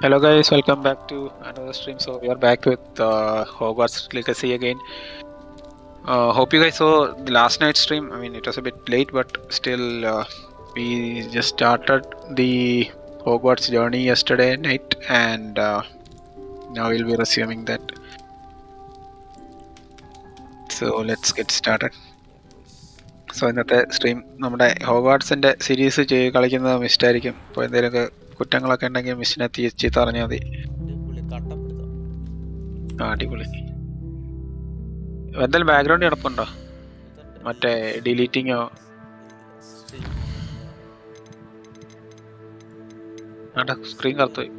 Hello guys, welcome back to another stream. So we are back with Hogwarts Legacy again. Hope you guys saw the last night's stream. I mean, it was a bit late, but still we just started the Hogwarts journey yesterday night, and now we'll be resuming that. So let's get started. So ഇന്നത്തെ stream നമ്മുടെ ഹോഗാർട്സിൻ്റെ series കളിക്കുന്നത് mist ആയിരിക്കും. അപ്പോൾ എന്തെങ്കിലുമൊക്കെ കുറ്റങ്ങളൊക്കെ ഉണ്ടെങ്കിൽ മിസ്സിനെ ചീത്ത പറഞ്ഞാൽ മതി. അടിപൊളി. എന്തെങ്കിലും ബാക്ക്ഗ്രൗണ്ട് കിടപ്പുണ്ടോ? മറ്റേ ഡിലീറ്റിങ്ങോ? സ്ക്രീൻ കറുത്തുപോയി.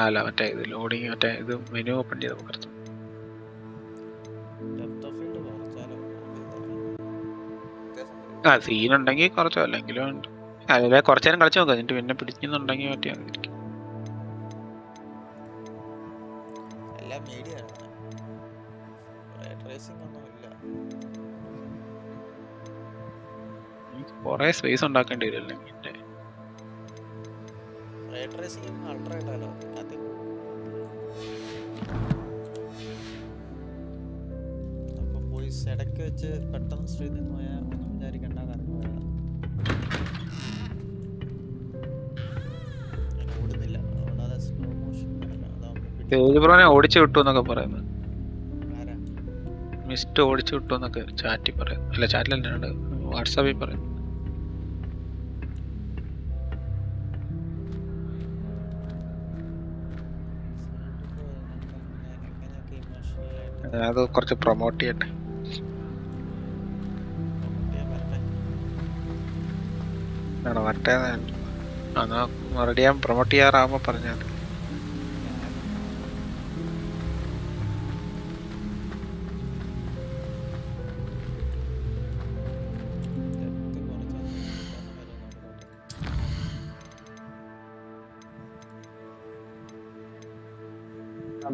അല്ല, മറ്റേ ഇത് ലോഡിങ്, മറ്റേ ഇത് മെനു ഓപ്പൺ ചെയ്ത് കറുത്തു. സീൻ ഉണ്ടെങ്കിൽ കുറച്ചോ, അല്ലെങ്കിലും ഉണ്ട്. അല്ലെ കുറച്ചു നേരം കളിച്ചു നോക്കാം, എന്നിട്ട് പിന്നെ പിടിക്കുന്നുണ്ടെങ്കിൽ പറ്റിയാൽ കൊറേ സ്പേസ് ഉണ്ടാക്കേണ്ടി വരും. അല്ലെങ്കിൽ ഇടയ്ക്ക് വെച്ച് പെട്ടെന്ന് സ്ട്രീമിൽ നിന്ന് പോയാൽ ഒന്നും വിചാരിക്കണ്ട. ഓടുന്നില്ല, ഓടാതെ സ്ലോ മോഷൻ ഓടിച്ചു വിട്ടു എന്നൊക്കെ പറയുന്നത്. മിസ്റ്റ് ഓടിച്ചു വിട്ടു എന്നൊക്കെ ചാറ്റിൽ പറയാം. അല്ല, ചാറ്റിലല്ലാണ്ട് വാട്സാപ്പിൽ പറയും. അത് കുറച്ച് പ്രൊമോട്ട് ചെയ്യട്ടെ. മറ്റേ എന്നാ റെഡി ചെയ്യാൻ പ്രൊമോട്ട് ചെയ്യാറാകുമ്പോൾ പറഞ്ഞാൽ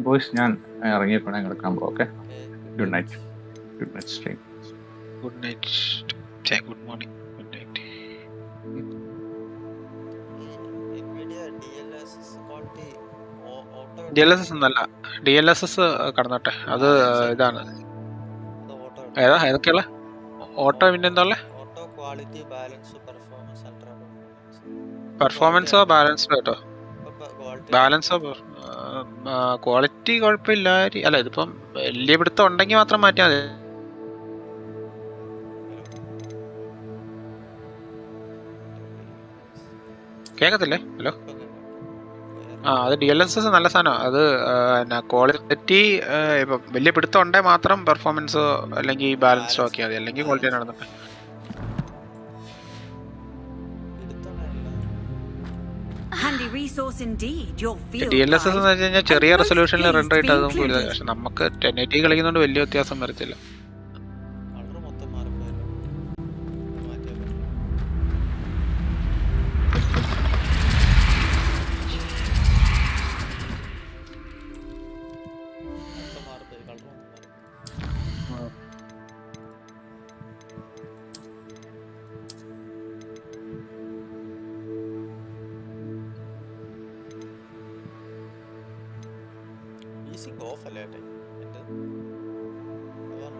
ബോയ്സ്, ഞാൻ ഇറങ്ങിയപ്പോഴേ കിടക്കാൻ പോകാം. Okay, good night. Good night stream. Good night. Good morning. Good night. DLSS ഒന്നല്ല, DLSS കടന്നോട്ടെ. അത് ഇതാണ്. ഏതാ ഏതൊക്കെയുള്ള ഓട്ടോ? പിന്നെ എന്താ ഉള്ളത്? പെർഫോമൻസോ ബാലൻസോ കേട്ടോ? ബാലൻസോ ക്വാളിറ്റി കുഴപ്പമില്ല. അല്ല, ഇതിപ്പം വലിയ പിടുത്തം ഉണ്ടെങ്കിൽ മാത്രം മാറ്റിയാൽ മതി. കേൾക്കത്തില്ലേ? ഹലോ. അത് DLSS നല്ല സാധനമാണ്. അത് ക്വാളിറ്റി ഇപ്പം വലിയ പിടുത്തം ഉണ്ടെങ്കിൽ മാത്രം പെർഫോമൻസോ അല്ലെങ്കിൽ ബാലൻസോ ആക്കിയാൽ മതി, അല്ലെങ്കിൽ ക്വാളിറ്റി നടന്നിട്ട്. DLSS എന്ന് വെച്ച് കഴിഞ്ഞാൽ ചെറിയ റെസൊല്യൂഷനിൽ റെൻഡർ ആയിട്ട് അത് നമുക്ക് വലുതാണ്. പക്ഷെ നമുക്ക് 1080 കളിക്കുന്നതുകൊണ്ട് വലിയ വ്യത്യാസം വരത്തില്ല.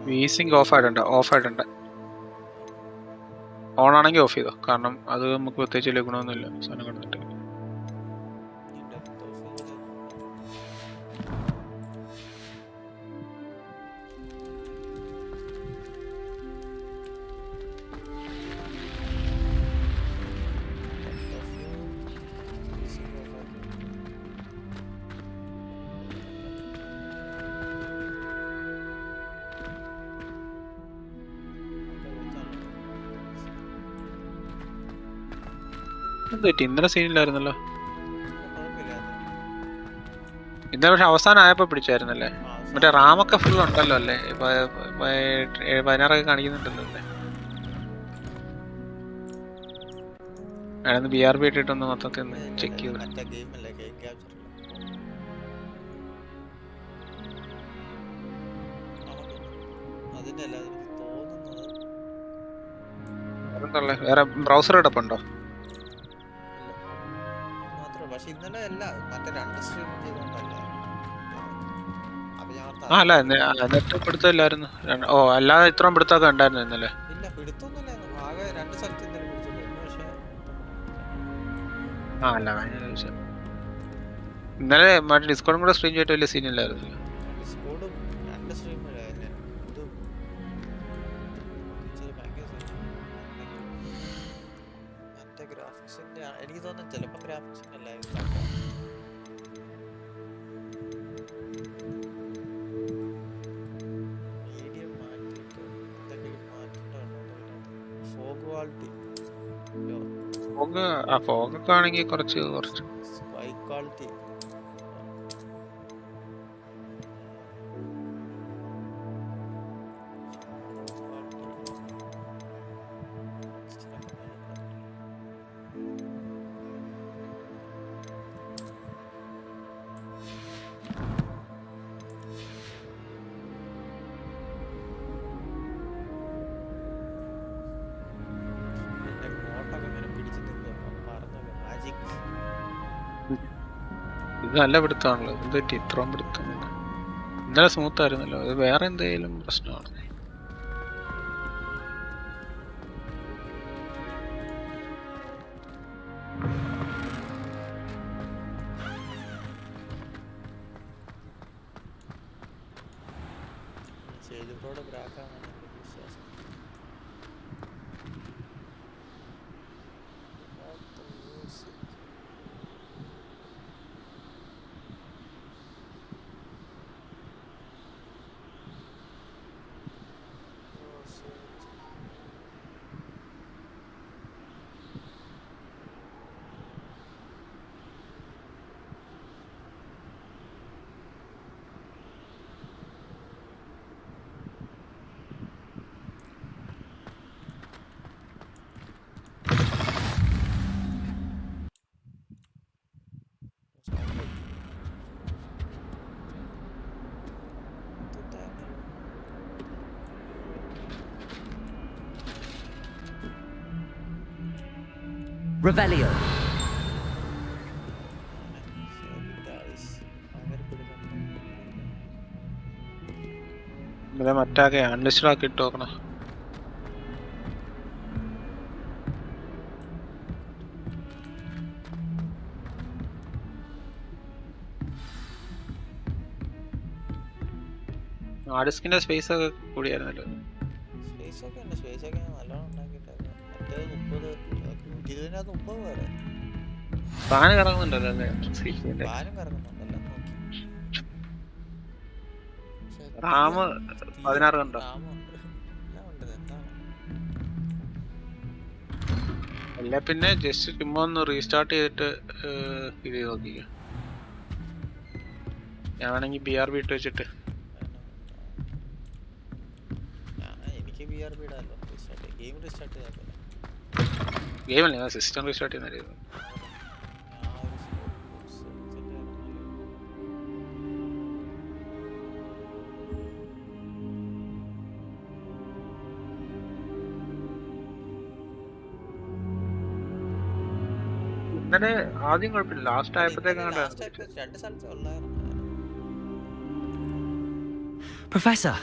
വീസിങ് ഓഫ് ആയിട്ടുണ്ട്. ഓൺ ആണെങ്കിൽ ഓഫ് ചെയ്തോ, കാരണം അത് നമുക്ക് പ്രത്യേകിച്ച് വലിയ ഗുണമൊന്നുമില്ല സാധനം കണ്ടിട്ട്. ഇന്നലെ സീനില്ലായിരുന്നല്ലോ. ഇന്നലെ പക്ഷെ അവസാനം ആയപ്പോ പിടിച്ചായിരുന്നല്ലേ. മറ്റേ റാമൊക്കെ ഫുൾ ഉണ്ടല്ലോ അല്ലേ? 16 കാണിക്കുന്നുണ്ടല്ലോ അല്ലേ? ഞാനൊന്ന് BRB ഇട്ടിട്ടൊന്ന് മൊത്തത്തിൽ ഒന്ന് ചെക്ക് ചെയ്തു. വേറെ ബ്രൗസർ കിടപ്പുണ്ടോ? പക്ഷെ ഇന്നലെ അല്ല മറ്റേ 2 സ്ട്രീം ചെയ്തോണ്ടല്ല. അപ്പൊ ഞാൻ അല്ല എന്നിട്ട് പിടുത്തമില്ലായിരുന്നു. അല്ലാതെ ഇത്രയും പിടുത്തമൊക്കെ ഉണ്ടായിരുന്നു ഇന്നലെ. ഇല്ല പിടുത്തൊന്നുമില്ല, ആകെ 2 സ്ഥലത്ത് ഇന്നലെ പിടിച്ചുള്ളൂ. പക്ഷെ അല്ല ഇന്നലെ മറ്റേ ഡിസ്കോഡും കൂടെ സ്ട്രീം ചെയ്തിട്ട് വലിയ സീൻ ഇല്ലായിരുന്നു. ഡിസ്കോർഡും 2 സ്ട്രീം മറ്റേ ഗ്രാഫിക്സിന്റെ എനിക്ക് തോന്നുന്നു ചിലപ്പോ ഗ്രാഫിക്സിന്റെ ലൈവ് മീഡിയം മാറ്റിയിട്ട് എന്തെങ്കിലും മാറ്റിട്ടുണ്ടോ. ഫോഗ് ക്വാളിറ്റി ഫോഗൊക്കെ ആണെങ്കിൽ കുറച്ച് ഹൈ ക്വാളിറ്റി ഇത് നല്ല പിടുത്തമാണല്ലോ. ഇത് പറ്റി ഇത്രയും പിടുത്തം ഇന്നലെ സ്മൂത്ത് ആയിരുന്നല്ലോ. ഇത് വേറെ എന്തെങ്കിലും പ്രശ്നമാണ്. Revelio. മറ്റാകെ അൺലിസ്റ്റഡ് ആക്കി ഇട്ട് നോക്കണം. ഡിസ്കിന്റെ സ്പേസ് ഒക്കെ കൂടിയായിരുന്നല്ലോ. ഫാന് കറങ്ങുന്നുണ്ടല്ലോ അല്ലേ? റാം 16 കണ്ടോ? അല്ല പിന്നെ ജസ്റ്റ് ചുമ്മാ ഒന്ന് റീസ്റ്റാർട്ട് ചെയ്തിട്ട് ഇത് നോക്കിക്ക. ഞാനാണെങ്കിൽ BRB ഇട്ട് വെച്ചിട്ട് ഗെയിമല്ലേ സിസ്റ്റം റീസ്റ്റാർട്ട് ചെയ്യുന്ന. ഇന്നലെ ആദ്യം കുഴപ്പമില്ല, last ആയപ്പോഴത്തേക്കാണ്. Professor,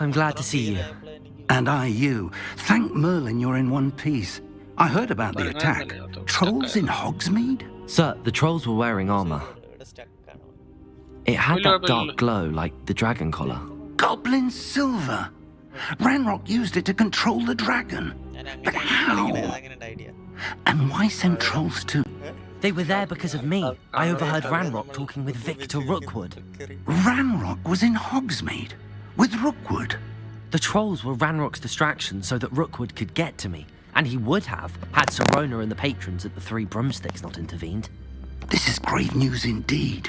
I'm glad to see you. And I you. Thank Merlin you're in one piece. I heard about the attack. Trolls in Hogsmeade? Sir, the trolls were wearing armor. It had that dark glow like the dragon collar. Goblin silver. Ranrock used it to control the dragon. But how? And why send trolls to... They were there because of me. I overheard Ranrock talking with Victor Rookwood. Ranrock was in Hogsmeade with Rookwood? The trolls were Ranrock's distraction so that Rookwood could get to me. And he would have, had Serona and the patrons at the Three Broomsticks not intervened. This is grave news indeed.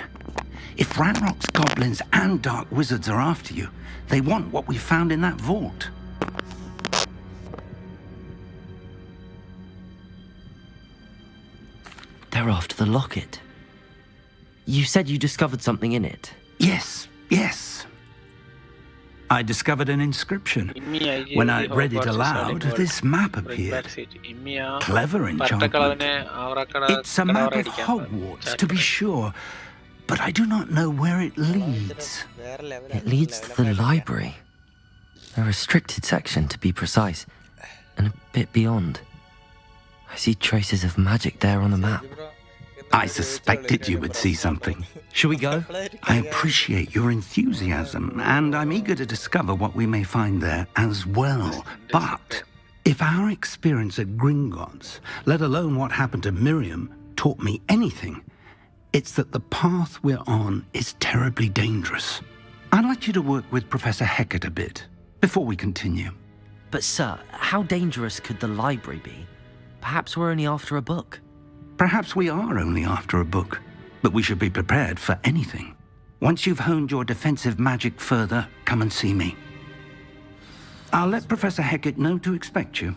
If Ranrock's goblins and dark wizards are after you, they want what we found in that vault. They're after the locket. You said you discovered something in it. Yes. I discovered an inscription. When I read it aloud, this map appeared. Clever enchantment. It's a map of Hogwarts, to be sure, but I do not know where it leads. It leads to the library. A restricted section, to be precise, and a bit beyond. I see traces of magic there on the map. I suspected you would see something. Shall we go? I appreciate your enthusiasm, and I'm eager to discover what we may find there as well. But if our experience at Gringotts, let alone what happened to Miriam, taught me anything, it's that the path we're on is terribly dangerous. I'd like you to work with Professor Hecat a bit before we continue. But sir, how dangerous could the library be? Perhaps we're only after a book. Perhaps we are only after a book, but we should be prepared for anything. Once you've honed your defensive magic further, come and see me. I'll let Professor Hecat know to expect you.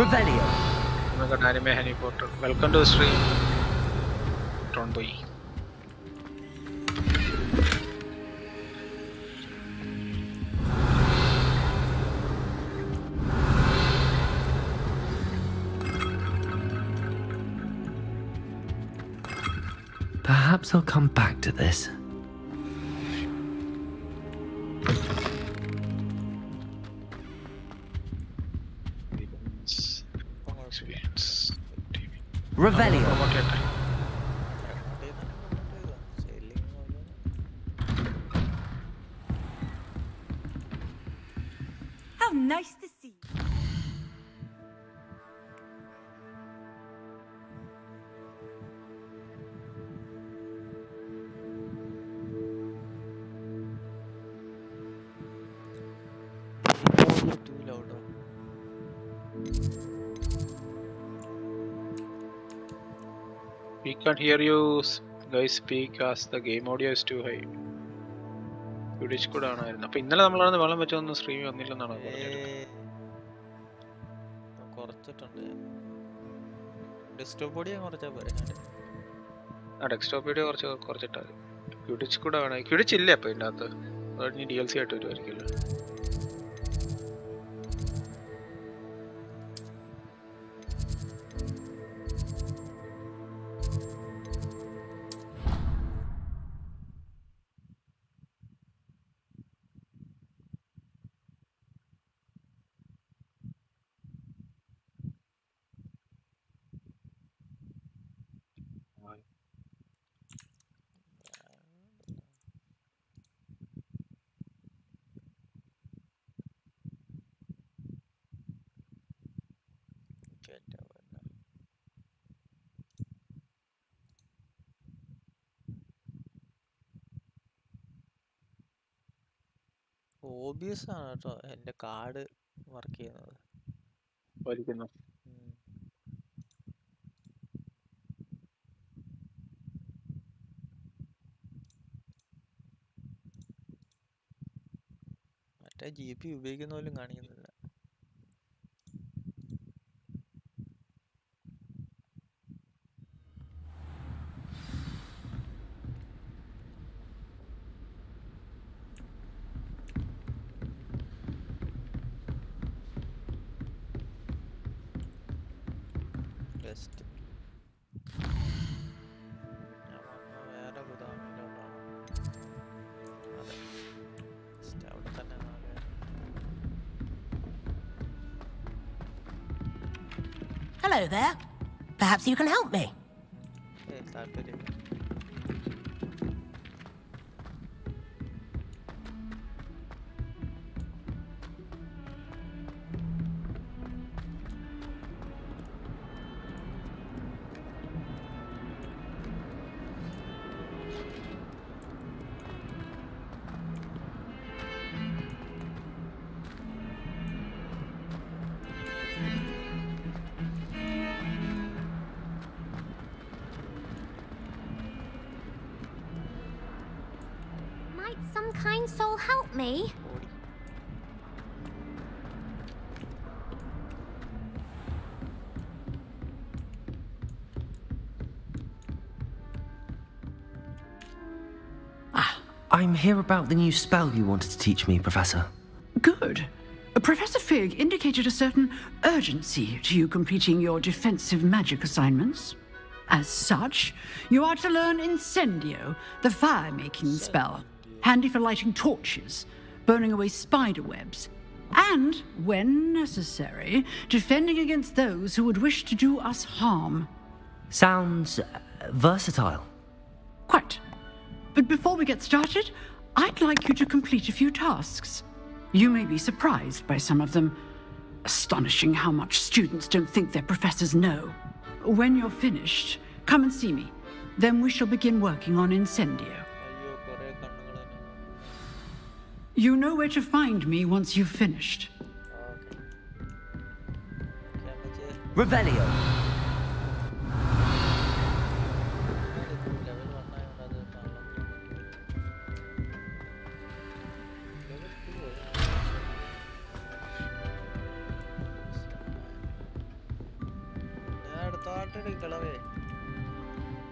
Revelio. Oh my god, anime Harry Potter. Welcome to the stream. Don't boy. Perhaps I'll come back to this. Experience. Revelio. How nice to see you. We can't hear you guys speak as the game audio is too high. Quidditch കൂടെ ആണായിരുന്നു. അപ്പോൾ ഇന്നലെ നമ്മളാണ് വെള്ളം വെച്ചൊന്നും stream വന്നില്ലെന്നാണ് പറഞ്ഞത്. കുറച്ചിട്ടുണ്ട്. Desktop audio കുറച്ചാ പോരെ. ആ desktop video കുറച്ചിട്ടാ മതി. ക്വിഡിച്ച് കൂടെ വേണം. ക്വിഡിച്ച് ഇല്ലേ അപ്പോൾ ഇതിൻ്റെ അകത്ത്? അത് ഇനി DLC ആയിട്ട് വരുമായിരിക്കുമല്ലോ. OBS ആണ് കേട്ടോ എൻ്റെ കാർഡ് വർക്ക് ചെയ്യുന്നത്. മറ്റേ GP ഉപയോഗിക്കുന്ന പോലും കാണിക്കുന്നില്ല. Hello there. Perhaps you can help me. Might some kind soul help me? I'm here about the new spell you wanted to teach me, Professor. Good. Professor Fig indicated a certain urgency to you completing your defensive magic assignments. As such, you are to learn Incendio, the fire-making spell, handy for lighting torches, burning away spider webs, and, when necessary, defending against those who would wish to do us harm. Sounds versatile. Quite. But before we get started, I'd like you to complete a few tasks. You may be surprised by some of them. Astonishing how much students don't think their professors know. When you're finished, come and see me. Then we shall begin working on Incendio. You know where to find me once you've finished. Revelio.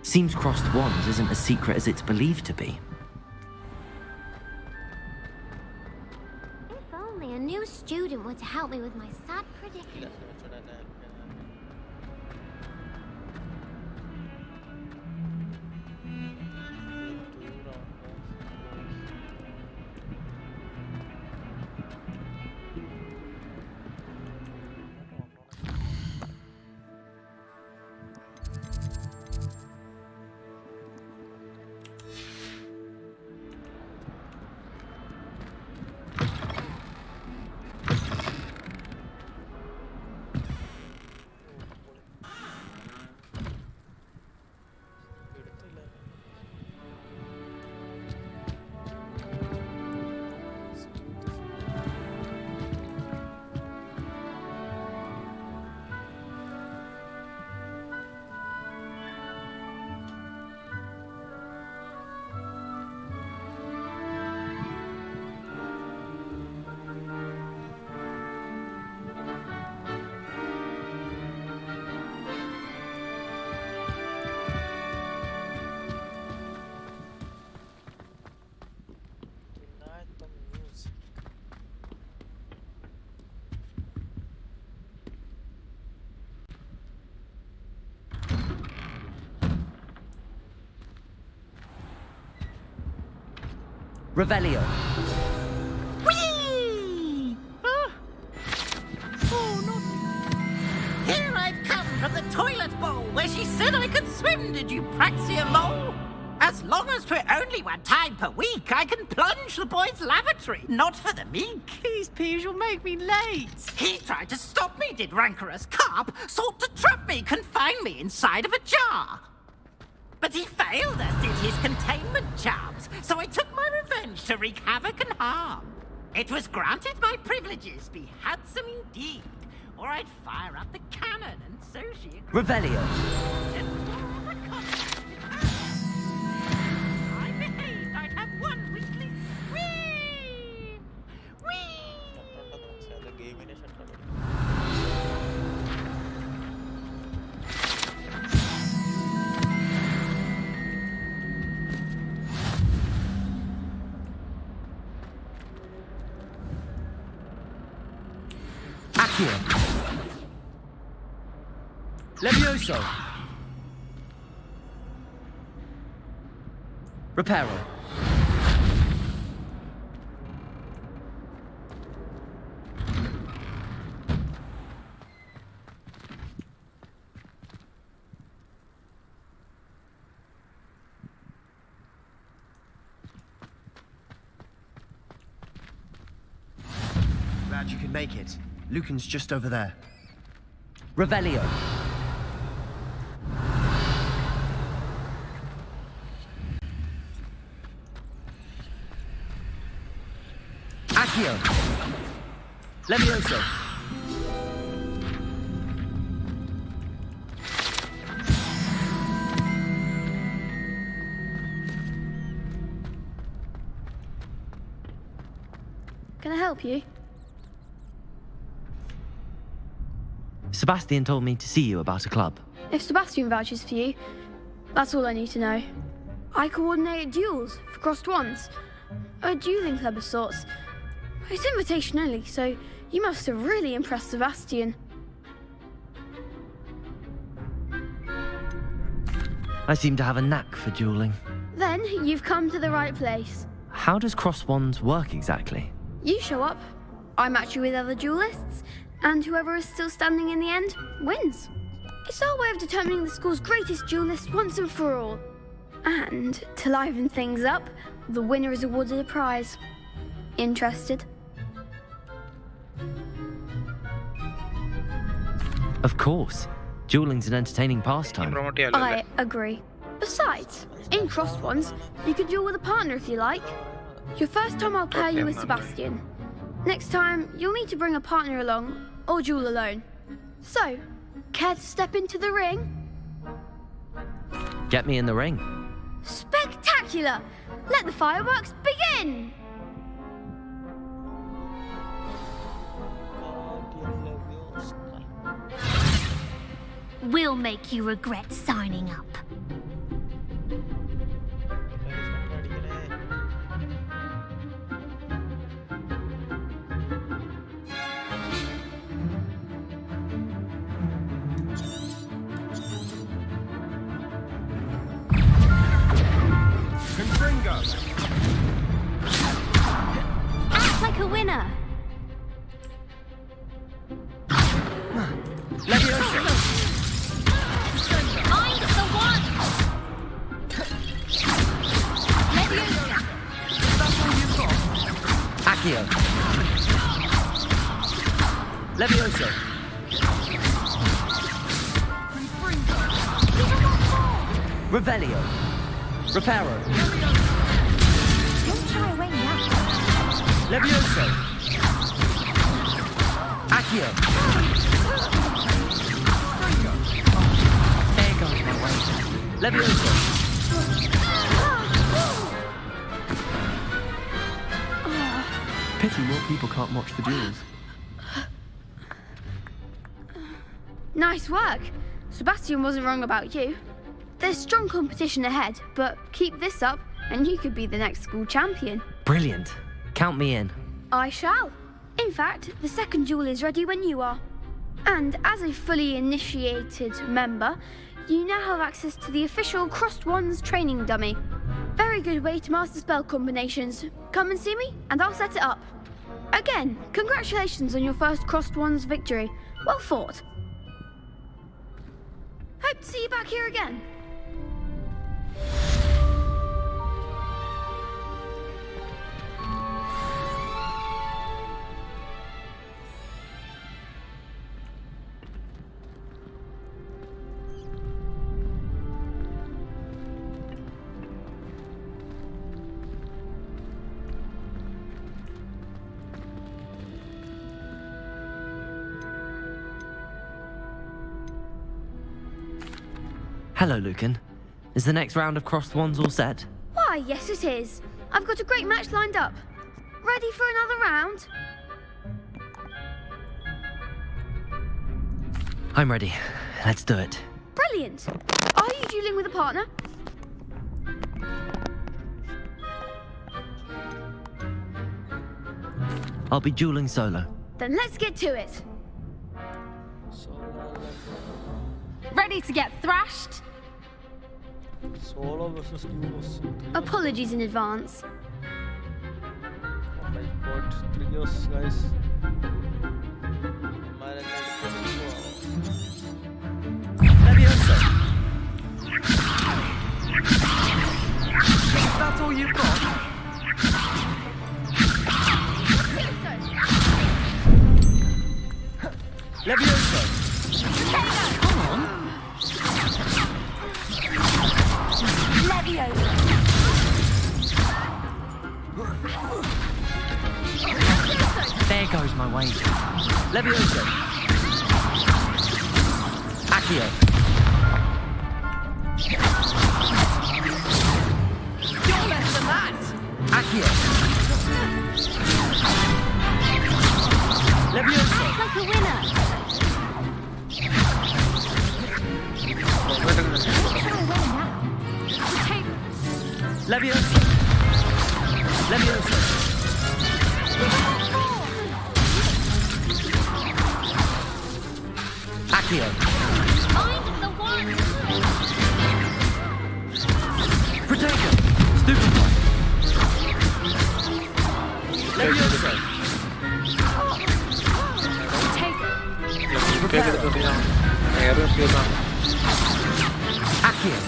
Seems crossed wands isn't as secret as it's believed to be. If only a new student were to help me with my sad predicament. Revelio. Whee! Oh, not... Here I've come from the toilet bowl where she said I could swim, did you praxia mole? As long as 'twere only one time per week, I can plunge the boy's lavatory, not for the meek. Please, Peeves, you'll make me late. He tried to stop me, did rancorous carp, sought to trap me, confine me inside of a jar. But he failed, as did his containment charms, so I took my revenge to wreak havoc and harm. It was granted my privileges be handsome indeed, or I'd fire up the cannon, and so she agreed. Revelio. I behaved, I'd have one weekly. Whee! Whee! Accio. Levioso. Reparo. Glad you could make it. Lucan's just over there. Revelio. Accio. Levioso. Can I help you? Sebastian told me to see you about a club. If Sebastian vouches for you, that's all I need to know. I coordinate duels for crossed wands. A dueling club of sorts. It's invitation only, so you must have really impressed Sebastian. I seem to have a knack for dueling. Then you've come to the right place. How does cross wands work exactly? You show up, I match you with other duelists, and whoever is still standing in the end wins. It's our way of determining the school's greatest duelist once and for all. And to liven things up, the winner is awarded a prize. Interested? Of course. Dueling's an entertaining pastime. I agree. Besides, in crossed ones, you can duel with a partner if you like. Your first time I'll pair you with Sebastian. Next time, you'll need to bring a partner along, or duel alone. So, care to step into the ring? Get me in the ring. Spectacular! Let the fireworks begin! We'll make you regret signing up. Act like a winner. I'm the one. Accio. Levioso. Revelio. Reparo. Don't shy away now. Levioso. Accio. There goes my way. Levioso. Pity more people can't watch the duels. Nice work. Sebastian wasn't wrong about you. There's strong competition ahead, but keep this up and you could be the next school champion. Brilliant. Count me in. I shall. In fact, the second duel is ready when you are. And as a fully initiated member, you now have access to the official Crossed Wands training dummy. Very good way to master spell combinations. Come and see me, and I'll set it up. Again, congratulations on your first Crossed Wands victory. Well fought. Hope to see you back here again. Hello, Lucan. Is the next round of crossed wands all set? Why, yes it is. I've got a great match lined up. Ready for another round? I'm ready. Let's do it. Brilliant. Are you dueling with a partner? I'll be dueling solo. Then let's get to it. Ready to get thrashed? Solo versus duos. Apologies in advance. Oh my god, trios, guys. Levioso. That's all you've got? Levioso. Come on. Leviosa. There goes my weight. Levioso. Accio. You're less than that. Accio. Levioso. Act like a winner. Don't shy away now. Levioso. Levioso. Accio. Find the one! Protego. Stupefy. Levioso. Accio.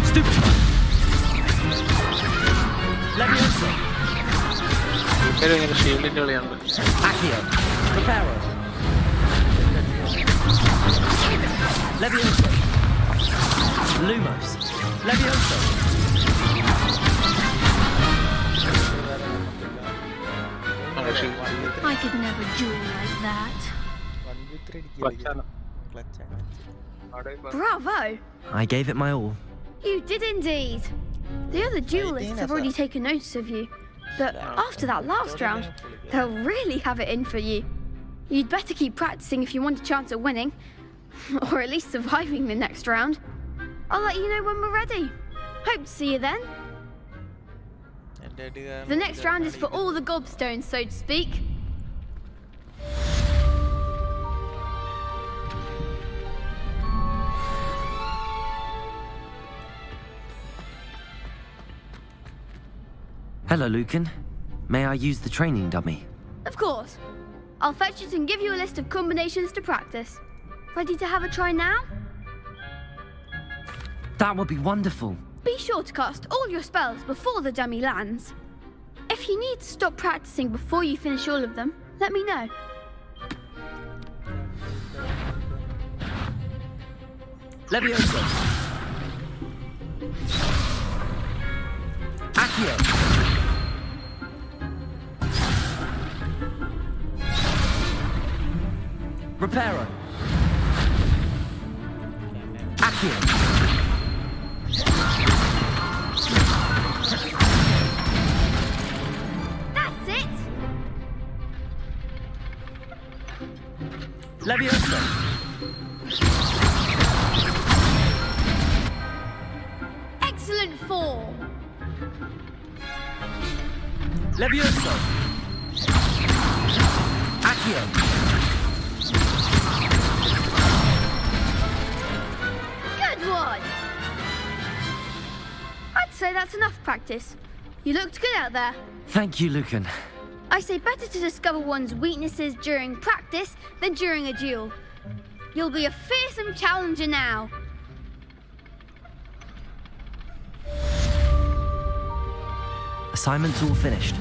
Stupefy. Levioso. Accio. Preparo. Levioso. Lumos. Levioso. I could never duel like that. Bravo! I gave it my all. You did indeed. The other duelists have already taken notice of you, but after that last round, they'll really have it in for you. You'd better keep practicing if you want a chance at winning, or at least surviving the next round. I'll let you know when we're ready. Hope to see you then. The next round is for all the gobstones, so to speak. Hello, Lucan. May I use the training dummy? Of course. I'll fetch it and give you a list of combinations to practice. Ready to have a try now? That would be wonderful. Be sure to cast all your spells before the dummy lands. If you need to stop practicing before you finish all of them, let me know. Levioso. Accio. Reparo. Accio. That's it! Levioso. Excellent form! Levioso. Accio. Good one! I'd say that's enough practice. You looked good out there. Thank you, Lucan. I say better to discover one's weaknesses during practice than during a duel. You'll be a fearsome challenger now. Assignments all finished.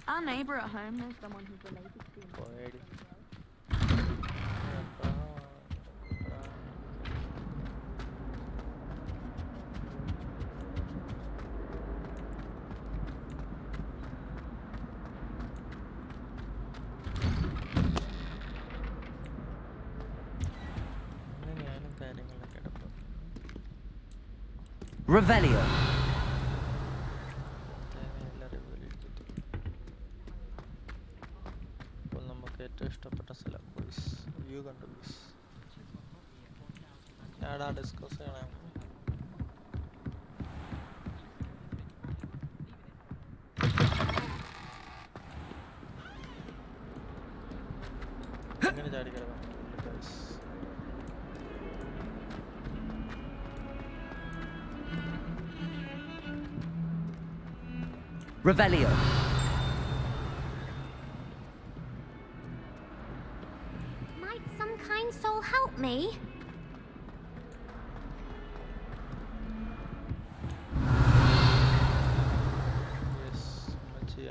Our neighbour at home knows someone who's related to him. Revelio. Revelio. Might some kind soul help me?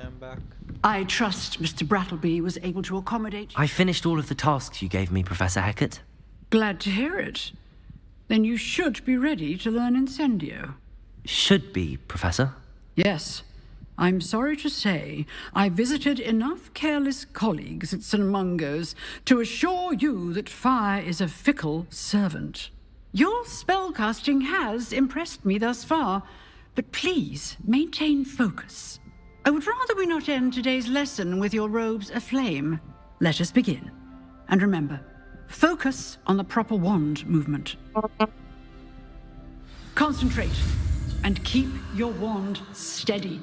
I'm back. I trust Mr. Brattleby was able to accommodate you. I finished all of the tasks you gave me, Professor Hecat. Glad to hear it. Then you should be ready to learn Incendio. Should be, Professor. Yes. I'm sorry to say I visited enough careless colleagues at St. Mungo's to assure you that fire is a fickle servant. Your spellcasting has impressed me thus far, but please maintain focus. I would rather we not end today's lesson with your robes aflame. Let us begin. And remember, focus on the proper wand movement. Concentrate and keep your wand steady.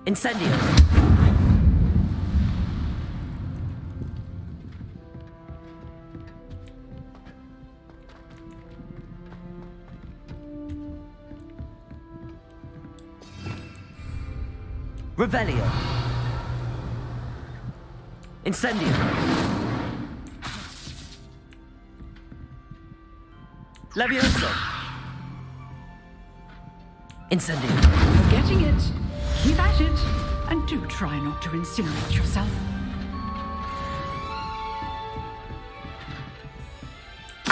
Incendio. Revelio. Incendio. Levioso. Incendio. You're getting it. Keep at it, and do try not to incinerate yourself.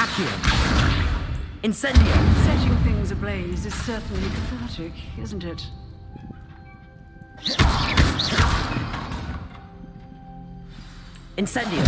Accio. Incendio. Setting things ablaze is certainly cathartic, isn't it? Incendio.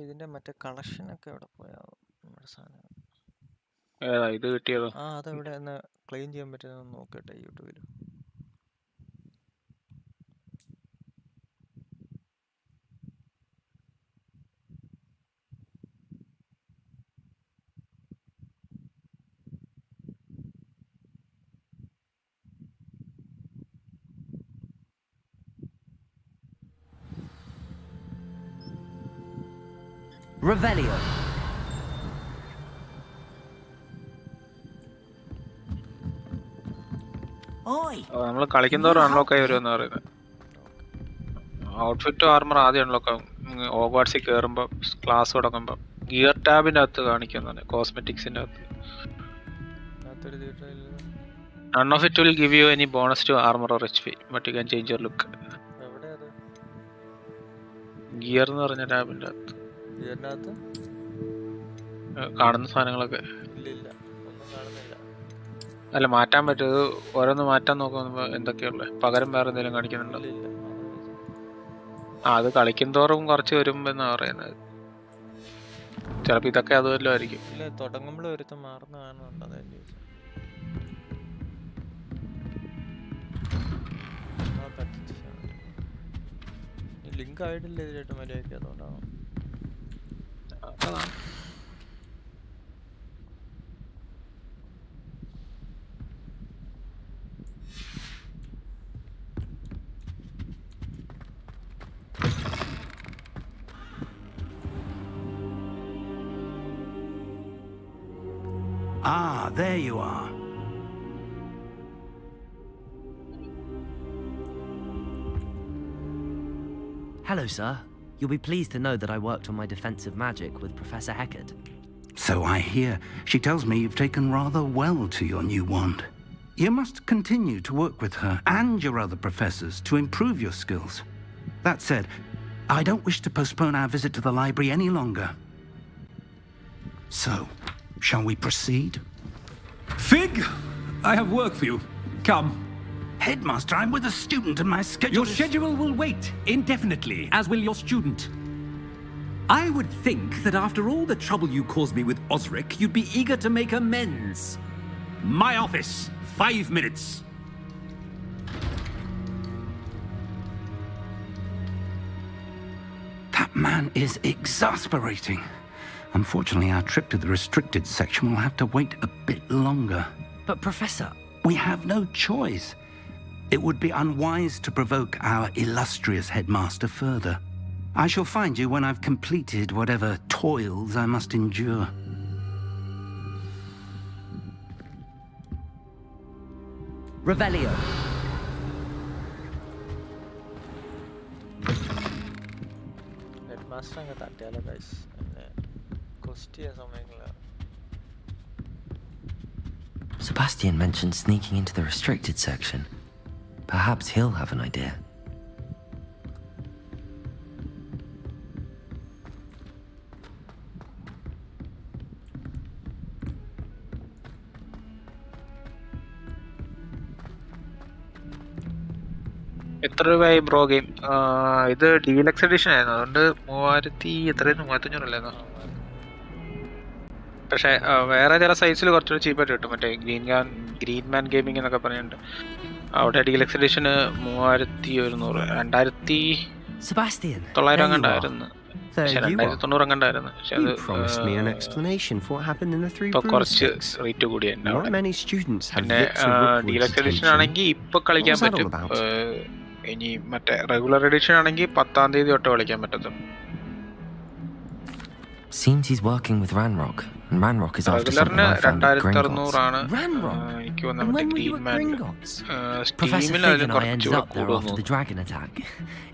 ഇതിന്റെ മറ്റേ കളക്ഷനൊക്കെ എവിടെ പോയാ നമ്മുടെ സാധനം? ഇത് കിട്ടിയതോ? ആ അതെവിടെ ഒന്ന് ക്ലെയിം ചെയ്യാൻ പറ്റുന്ന നോക്കട്ടെ യൂട്യൂബിൽ. Revelio. നമ്മൾ കളിക്കുന്നവർ അൺലോക്ക് ആയി വരുമെന്ന് പറയുന്നത്. ഔട്ട്ഫിറ്റ് ആർമർ ആദ്യം അൺലോക്ക് ആകും ഹോഗ്വാർട്സിൽ കയറുമ്പോൾ, ക്ലാസ് തുടങ്ങുമ്പോൾ. ഗിയർ ടാബിന്റെ അകത്ത് കാണിക്കുന്നതാണ്, കോസ്മെറ്റിക്സിന്റെ അകത്ത്. None of it will give you any bonus to armor or HP, but you can change your look. Gear എന്ന് പറഞ്ഞ ടാബിന്റെ അകത്ത് കാണുന്ന സാധനങ്ങളൊക്കെ അല്ല മാറ്റാൻ പറ്റും. ഓരോന്ന് മാറ്റാൻ നോക്കുമ്പോ എന്തൊക്കെയുള്ളത് പകരം വേറെ എന്തെങ്കിലും കാണിക്കുന്നുണ്ടോ? അത് കളിക്കും തോറും കുറച്ച് വരുമ്പോ എന്നാ പറയുന്നത്. ചിലപ്പോ ഇതൊക്കെ അതുമല്ലോ ആയിരിക്കും. തുടങ്ങുമ്പോൾ ഒരുത്തം മാറുന്ന കാണുന്നുണ്ട്. ലിങ്ക് ആയിട്ടില്ല ഇതിലായിട്ട് മര്യാദയ്ക്ക്, അതുകൊണ്ടാണ്. Ah, there you are. Hello, sir. You'll be pleased to know that I worked on my defensive magic with Professor Heckard. So I hear. She tells me you've taken rather well to your new wand. You must continue to work with her and your other professors to improve your skills. That said, I don't wish to postpone our visit to the library any longer. So, shall we proceed? Fig! I have work for you. Come. Headmaster, I'm with a student and my schedule Your schedule will wait indefinitely, as will your student. I would think that after all the trouble you caused me with Osric, you'd be eager to make amends. My office, 5 minutes. That man is exasperating. Unfortunately, our trip to the restricted section will have to wait a bit longer. But, Professor... We have no choice. It would be unwise to provoke our illustrious headmaster further. I shall find you when I've completed whatever toils I must endure. Revelio. Headmaster angka tattiyala guys. Kostiya samayangala. Sebastian mentioned sneaking into the restricted section. Perhaps he'll have an idea. എത്ര രൂപയായി bro game? ഇത് deluxe edition ആയിരുന്നു, അതുകൊണ്ട് 3500 പക്ഷെ വേറെ ചില സൈസിൽ കുറച്ചുകൂടി ചീപ്പായിട്ട് കിട്ടും. മറ്റേ ഗ്രീൻ മാൻ ഗെയിമിംഗ് എന്നൊക്കെ പറഞ്ഞിട്ടുണ്ട്. അവിടെ ഡീലക്സ് എഡിഷന് 3100 2900 അങ്ങണ്ടായിരുന്നു. പക്ഷെ 2090 അങ്ങണ്ടായിരുന്നു. പക്ഷെ അത് ഇപ്പൊ കുറച്ച് റേറ്റ് കൂടിയുണ്ട്. പിന്നെ ഡീലക്സ് എഡിഷൻ ആണെങ്കിൽ ഇപ്പൊ കളിക്കാൻ പറ്റും. ഇനി മറ്റേ റെഗുലർ എഡിഷൻ ആണെങ്കിൽ 10ാം തീയതി തൊട്ട് കളിക്കാൻ പറ്റത്തുള്ളൂ. Seems he's working with Ranrock, and Ranrock is after something I found at Gringotts. And when were you at Gringotts? Professor Fig and I ended up there after the dragon attack.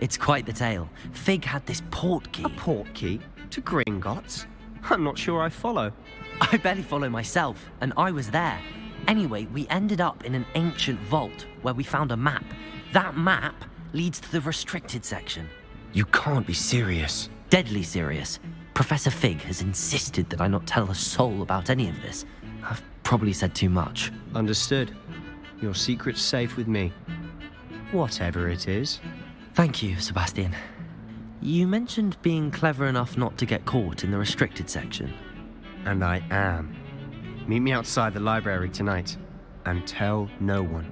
It's quite the tale. Fig had this port key. A port key? To Gringotts? I'm not sure I follow. I barely follow myself, and I was there. Anyway, we ended up in an ancient vault where we found a map. That map leads to the restricted section. You can't be serious. Deadly serious. Professor Fig has insisted that I not tell a soul about any of this. I've probably said too much. Understood. Your secret's safe with me. Whatever it is. Thank you, Sebastian. You mentioned being clever enough not to get caught in the restricted section. And I am. Meet me outside the library tonight. And tell no one.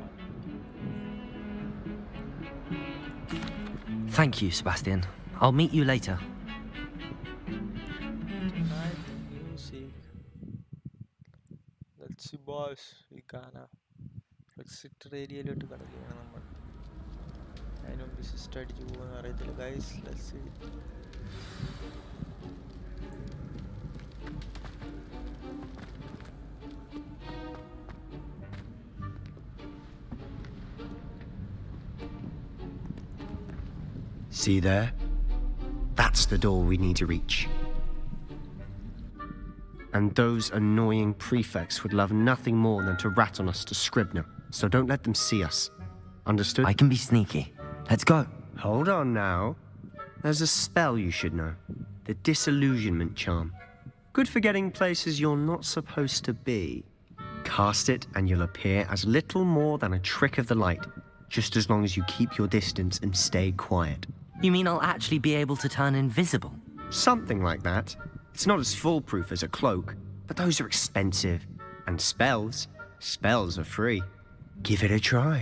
Thank you, Sebastian. I'll meet you later. Let's see boys, we gonna restricted area lotu kadakiyana nammal. I know this is study cheyuvan ariyilla guys. Let's see. See there? That's the door we need to reach. And those annoying prefects would love nothing more than to rat on us to Scribner, so don't let them see us. Understood? I can be sneaky. Let's go. Hold on now. There's a spell you should know. The Disillusionment Charm. Good for getting places you're not supposed to be. Cast it and you'll appear as little more than a trick of the light, just as long as you keep your distance and stay quiet. You mean I'll actually be able to turn invisible? Something like that. It's not as foolproof as a cloak, but those are expensive. And spells are free. Give it a try.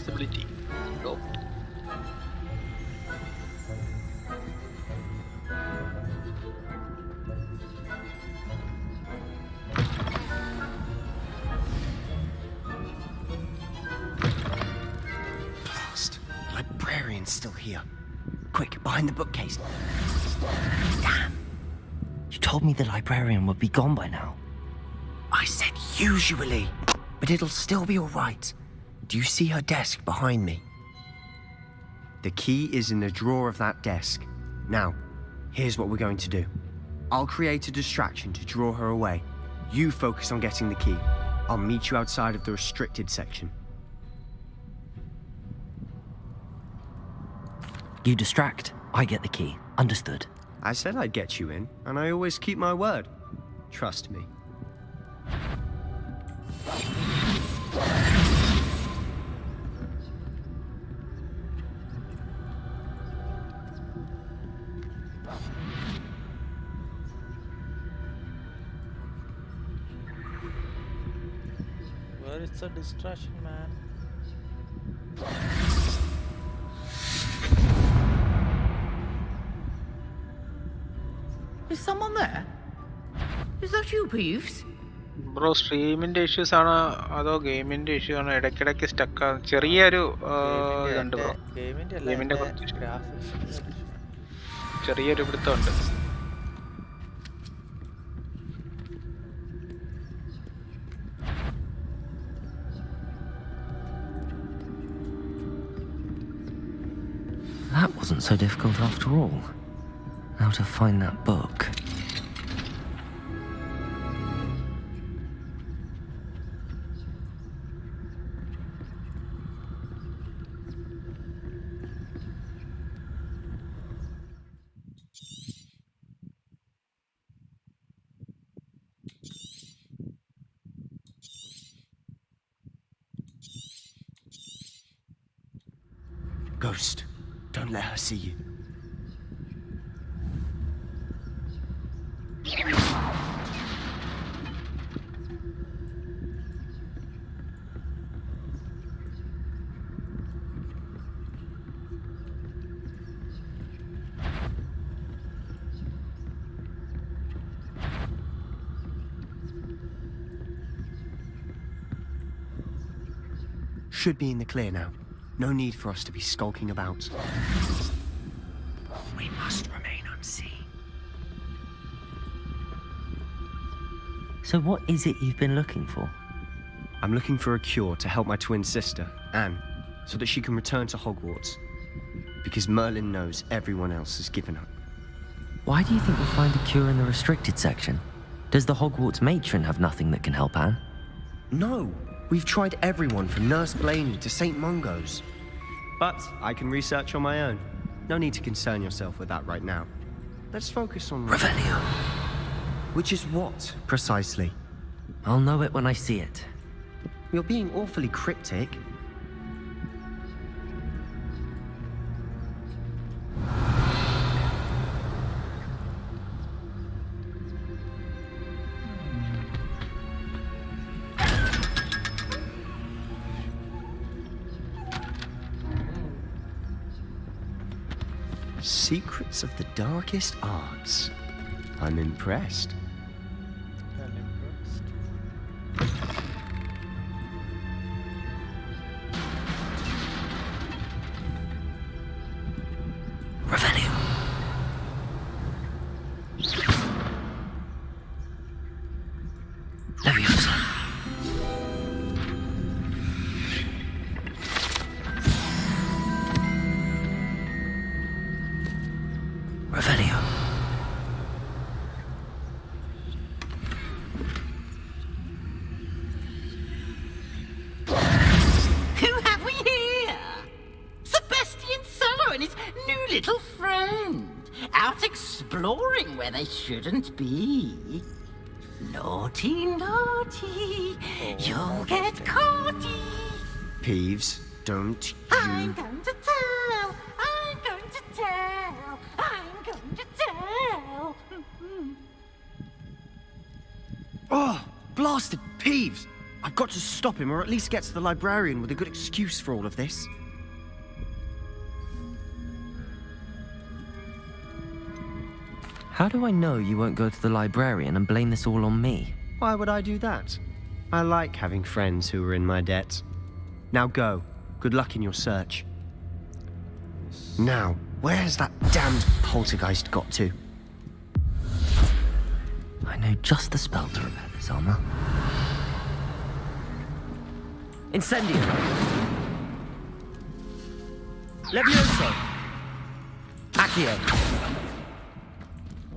Accessibility. Nope. Blast. The librarian's still here. Quick, behind the bookcase. Damn. You told me the librarian would be gone by now. I said usually, but it'll still be all right. Do you see her desk behind me? The key is in the drawer of that desk. Now, here's what we're going to do. I'll create a distraction to draw her away. You focus on getting the key. I'll meet you outside of the restricted section. You distract, I get the key. Understood. I said I'd get you in, and I always keep my word. Trust me. Where is the distraction, man? Is someone there? Is that you, Peeves? Bro സ്ട്രീമിന്റെ issues ആണോ അതോ ഗെയിമിന്റെ issue ആണോ? ഇടയ്ക്കിടയ്ക്ക് stuck ചെറിയൊരു ഇതുണ്ട് bro. ഗെയിമിന്റെ കുറച്ച് ചെറിയൊരു പിടുത്തമുണ്ട്. That wasn't so difficult after all. Now to find that book. Ghost, don't let her see you. Should be in the clear now. No need for us to be skulking about. We must remain unseen. So what is it you've been looking for? I'm looking for a cure to help my twin sister, Anne, so that she can return to Hogwarts. Because Merlin knows everyone else has given up. Why do you think we'll find a cure in the restricted section? Does the Hogwarts matron have nothing that can help Anne? No! We've tried everyone from Nurse Blaney to St. Mungo's. But I can research on my own. No need to concern yourself with that right now. Let's focus on... Revelio. Which is what, precisely? I'll know it when I see it. You're being awfully cryptic. Secrets of the darkest arts. I'm impressed. Revelio. Leviosa. Revelio. Who have we here? Sebastian Sallow and his new little friend. Out exploring where they shouldn't be. Naughty, naughty. You'll get caughty. Peeves, don't you... I'm going to tell. I'm going to tell. I'm going to tell. Oh, blasted Peeves! I've got to stop him, or at least get to the librarian with a good excuse for all of this. How do I know you won't go to the librarian and blame this all on me? Why would I do that? I like having friends who are in my debt. Now go. Good luck in your search. Now, where's that damned poltergeist got to? I know just the spell to repair this armor. Incendio! Levioso! Accio!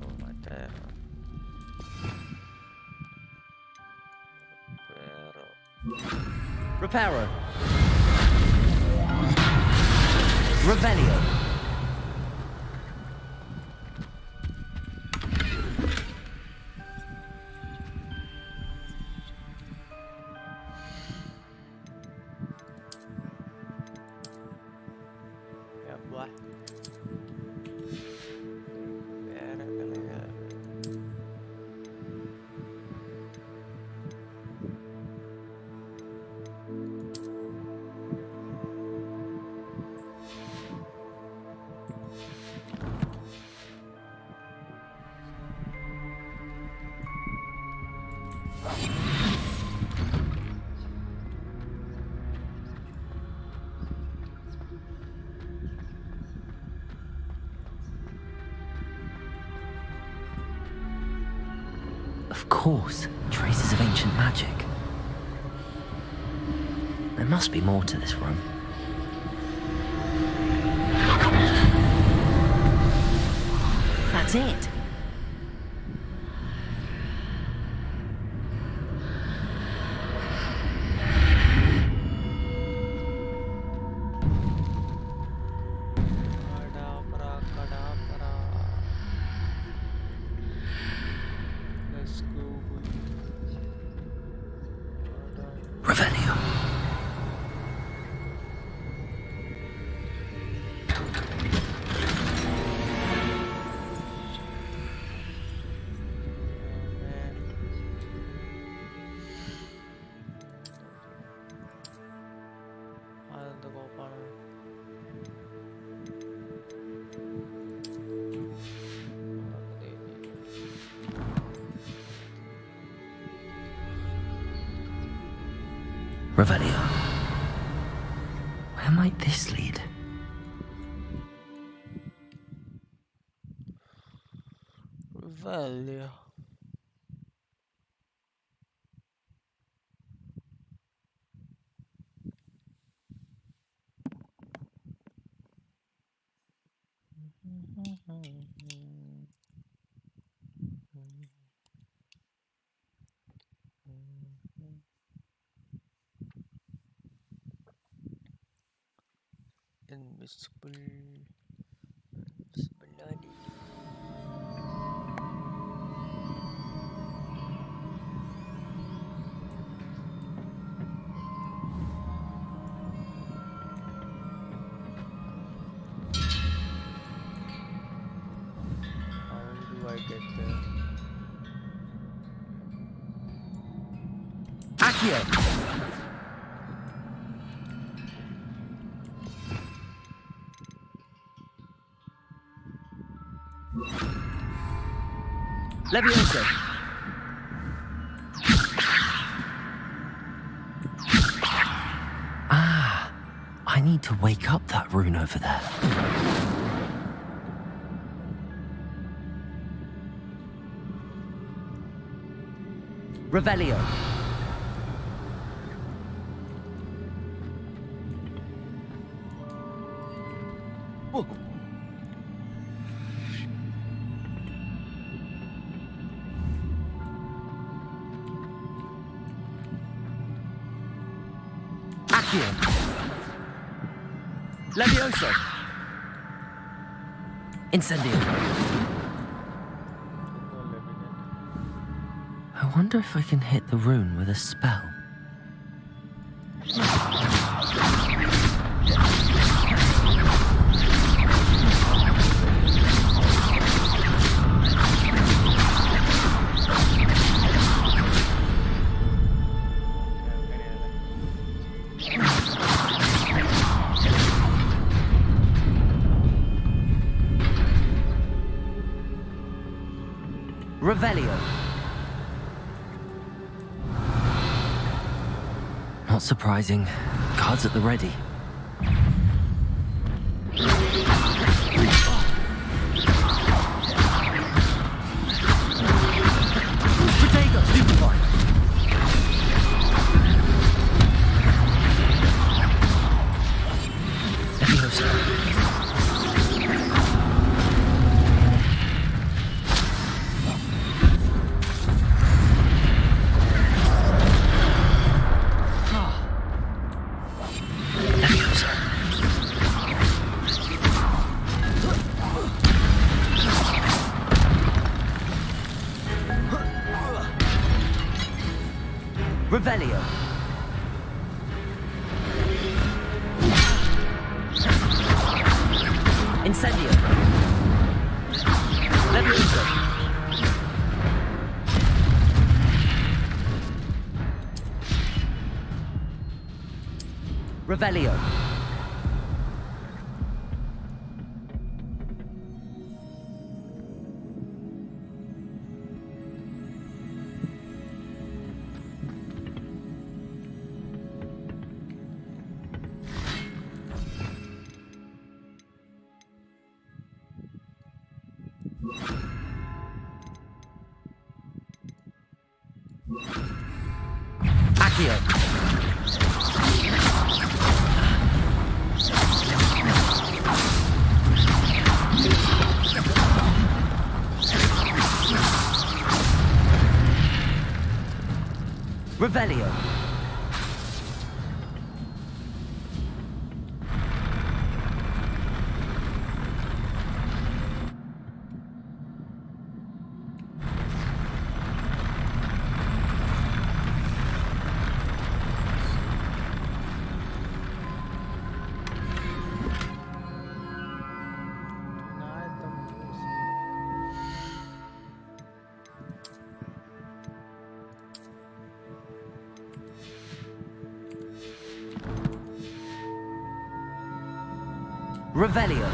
Oh my god. Reparo! Revelio! Ya buah. Merah kali ya. Of course, traces of ancient magic. There must be more to this room. That's it. Kadabra. Let's go. Revelio. Revelio. Where might this lead? Revelio. Invisible lady. How do I get there? Accio! Levioso! Ah, I need to wake up that rune over there. Revelio. Whoa. Accio. Levioso. Incendio. I wonder if I can hit the rune with a spell. Revelio. Not surprising. Cards at the ready. Protego, stupefy. Revelio. Incendio. Levioso. Revelio. Accio. Revelio. Revelio.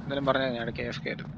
എന്തായാലും പറഞ്ഞ ഞാൻ KFK ആയിരുന്നു.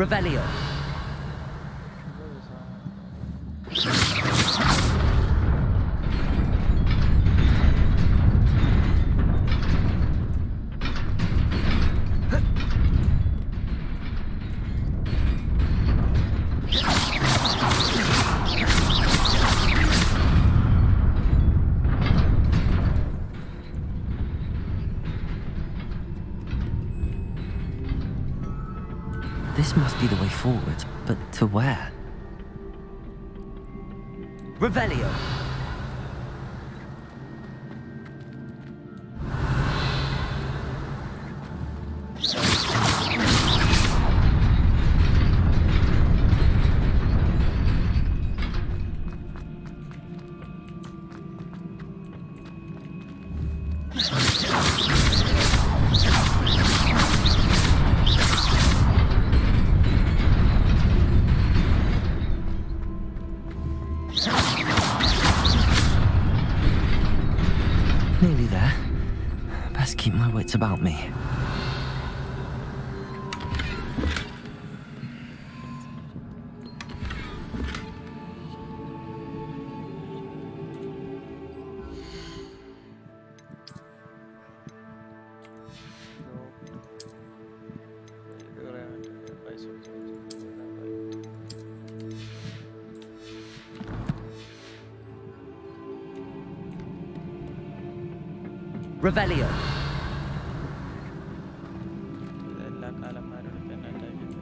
Revelio. This must be the way forward, but to where? Revelio. Nearly there. Best keep my wits about me. Revelio. ഇതെല്ലാ കാലന്മാരോടും തന്നെ attack ചെയ്തു.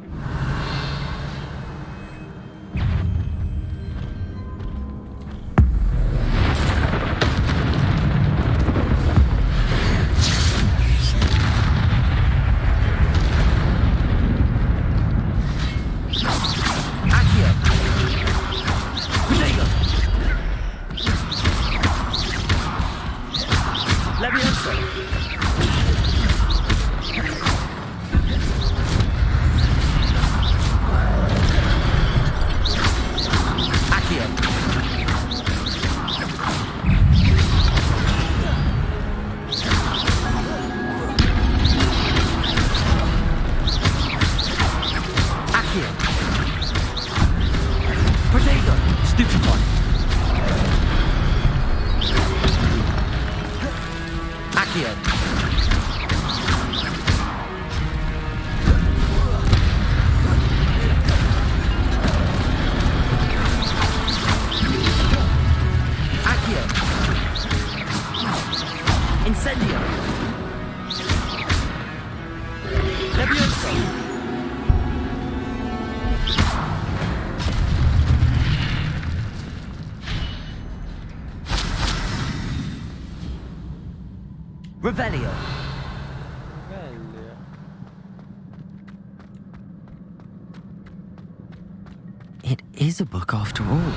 Revelio. It is a book after all.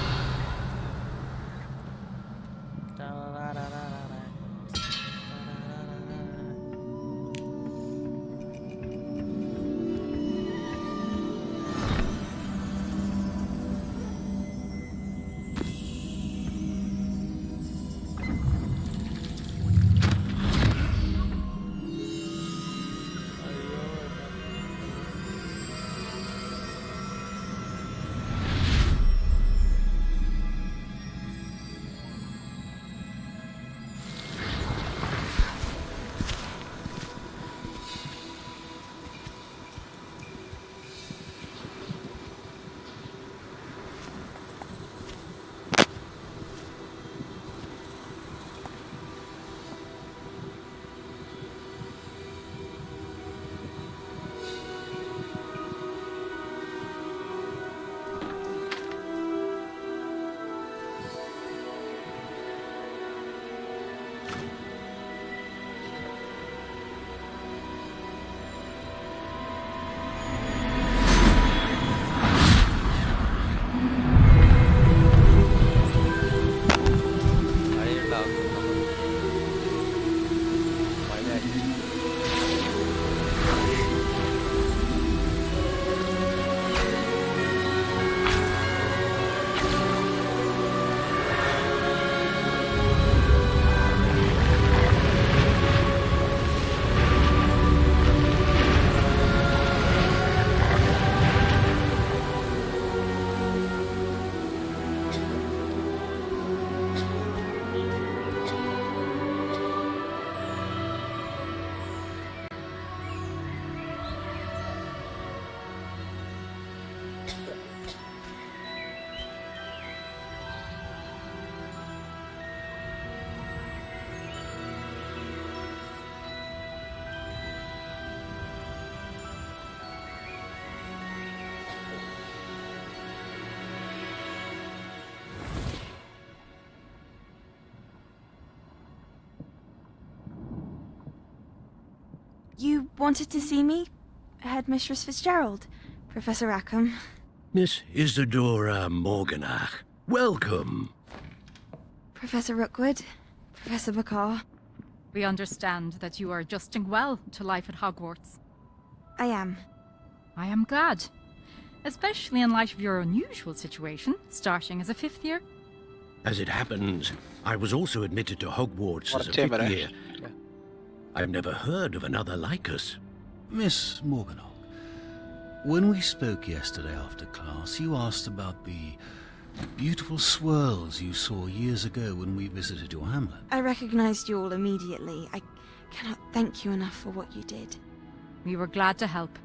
You wanted to see me? Headmistress Fitzgerald, Professor Rackham. Miss Isadora Morganach, welcome. Professor Rookwood, Professor Bakar. We understand that you are adjusting well to life at Hogwarts. I am. I am glad. Especially in light of your unusual situation, starting as a 5th year. As it happens, I was also admitted to Hogwarts as a 5th year. I've never heard of another like us. Miss Morganach, when we spoke yesterday after class, you asked about the beautiful swirls you saw years ago when we visited your hamlet. I recognized you all immediately. I cannot thank you enough for what you did. We were glad to help.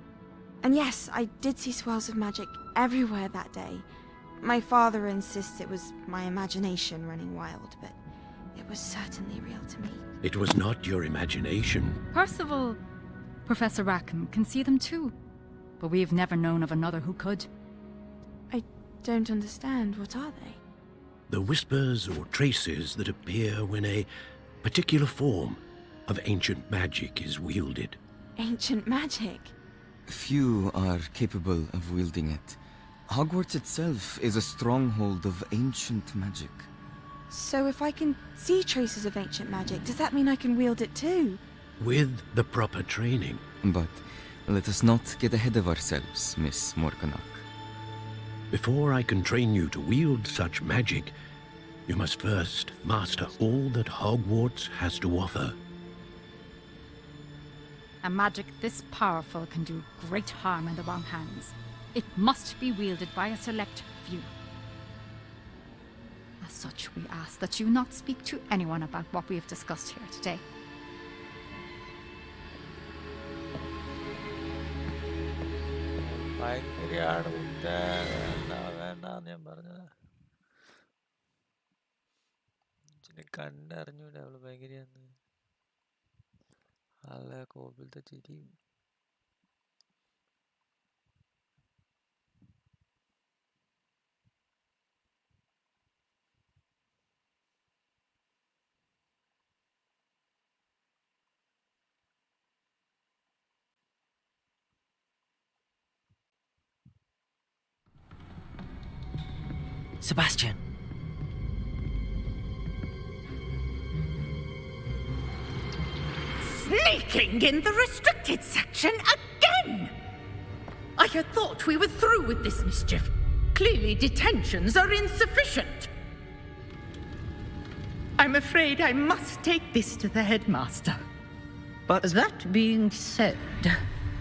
And yes, I did see swirls of magic everywhere that day. My father insists it was my imagination running wild, but it was certainly real to me. It was not your imagination. Percival, Professor Rackham can see them too. But we've never known of another who could. I don't understand. What are they? The whispers or traces that appear when a particular form of ancient magic is wielded. Ancient magic? Few are capable of wielding it. Hogwarts itself is a stronghold of ancient magic. So if I can see traces of ancient magic, does that mean I can wield it too? With the proper training. But let us not get ahead of ourselves, Miss Morganach. Before I can train you to wield such magic, you must first master all that Hogwarts has to offer. A magic this powerful can do great harm in the wrong hands. It must be wielded by a select few. As such, we ask that you not speak to anyone about what we have discussed here today. ഭയങ്കരയാണ് മുത്തേ. വേണ്ടാന്ന് ഞാൻ പറഞ്ഞതാ. ഇച്ചിരി കണ്ടറിഞ്ഞൂടെ അവള് ഭയങ്കരയാന്ന്. ആളെ കോപ്പിലത്തെ ചിരിയും. Sebastian! Sneaking in the restricted section again! I had thought we were through with this mischief. Clearly detentions are insufficient. I'm afraid I must take this to the headmaster. But that being said,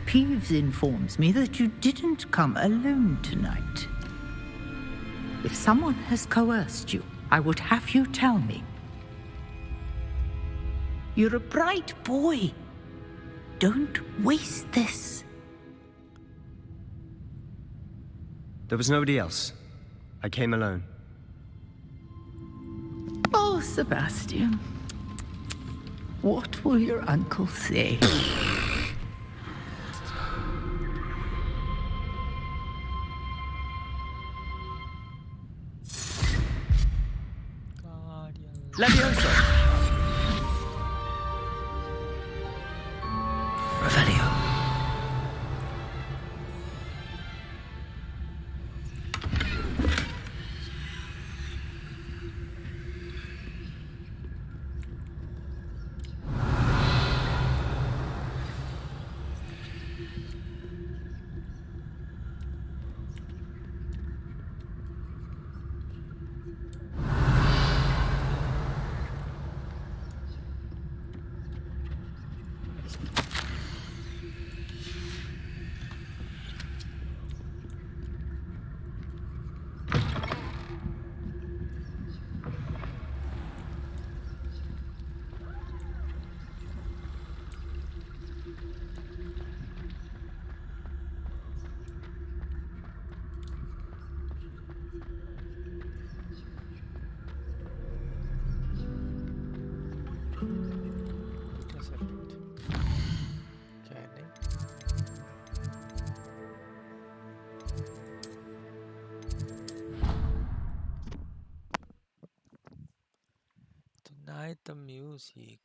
Peeves informs me that you didn't come alone tonight. If someone has coerced you, I would have you tell me. You're a bright boy. Don't waste this. There was nobody else. I came alone. Oh, Sebastian. What will your uncle say? Levioso. Revelio. Tonight the music.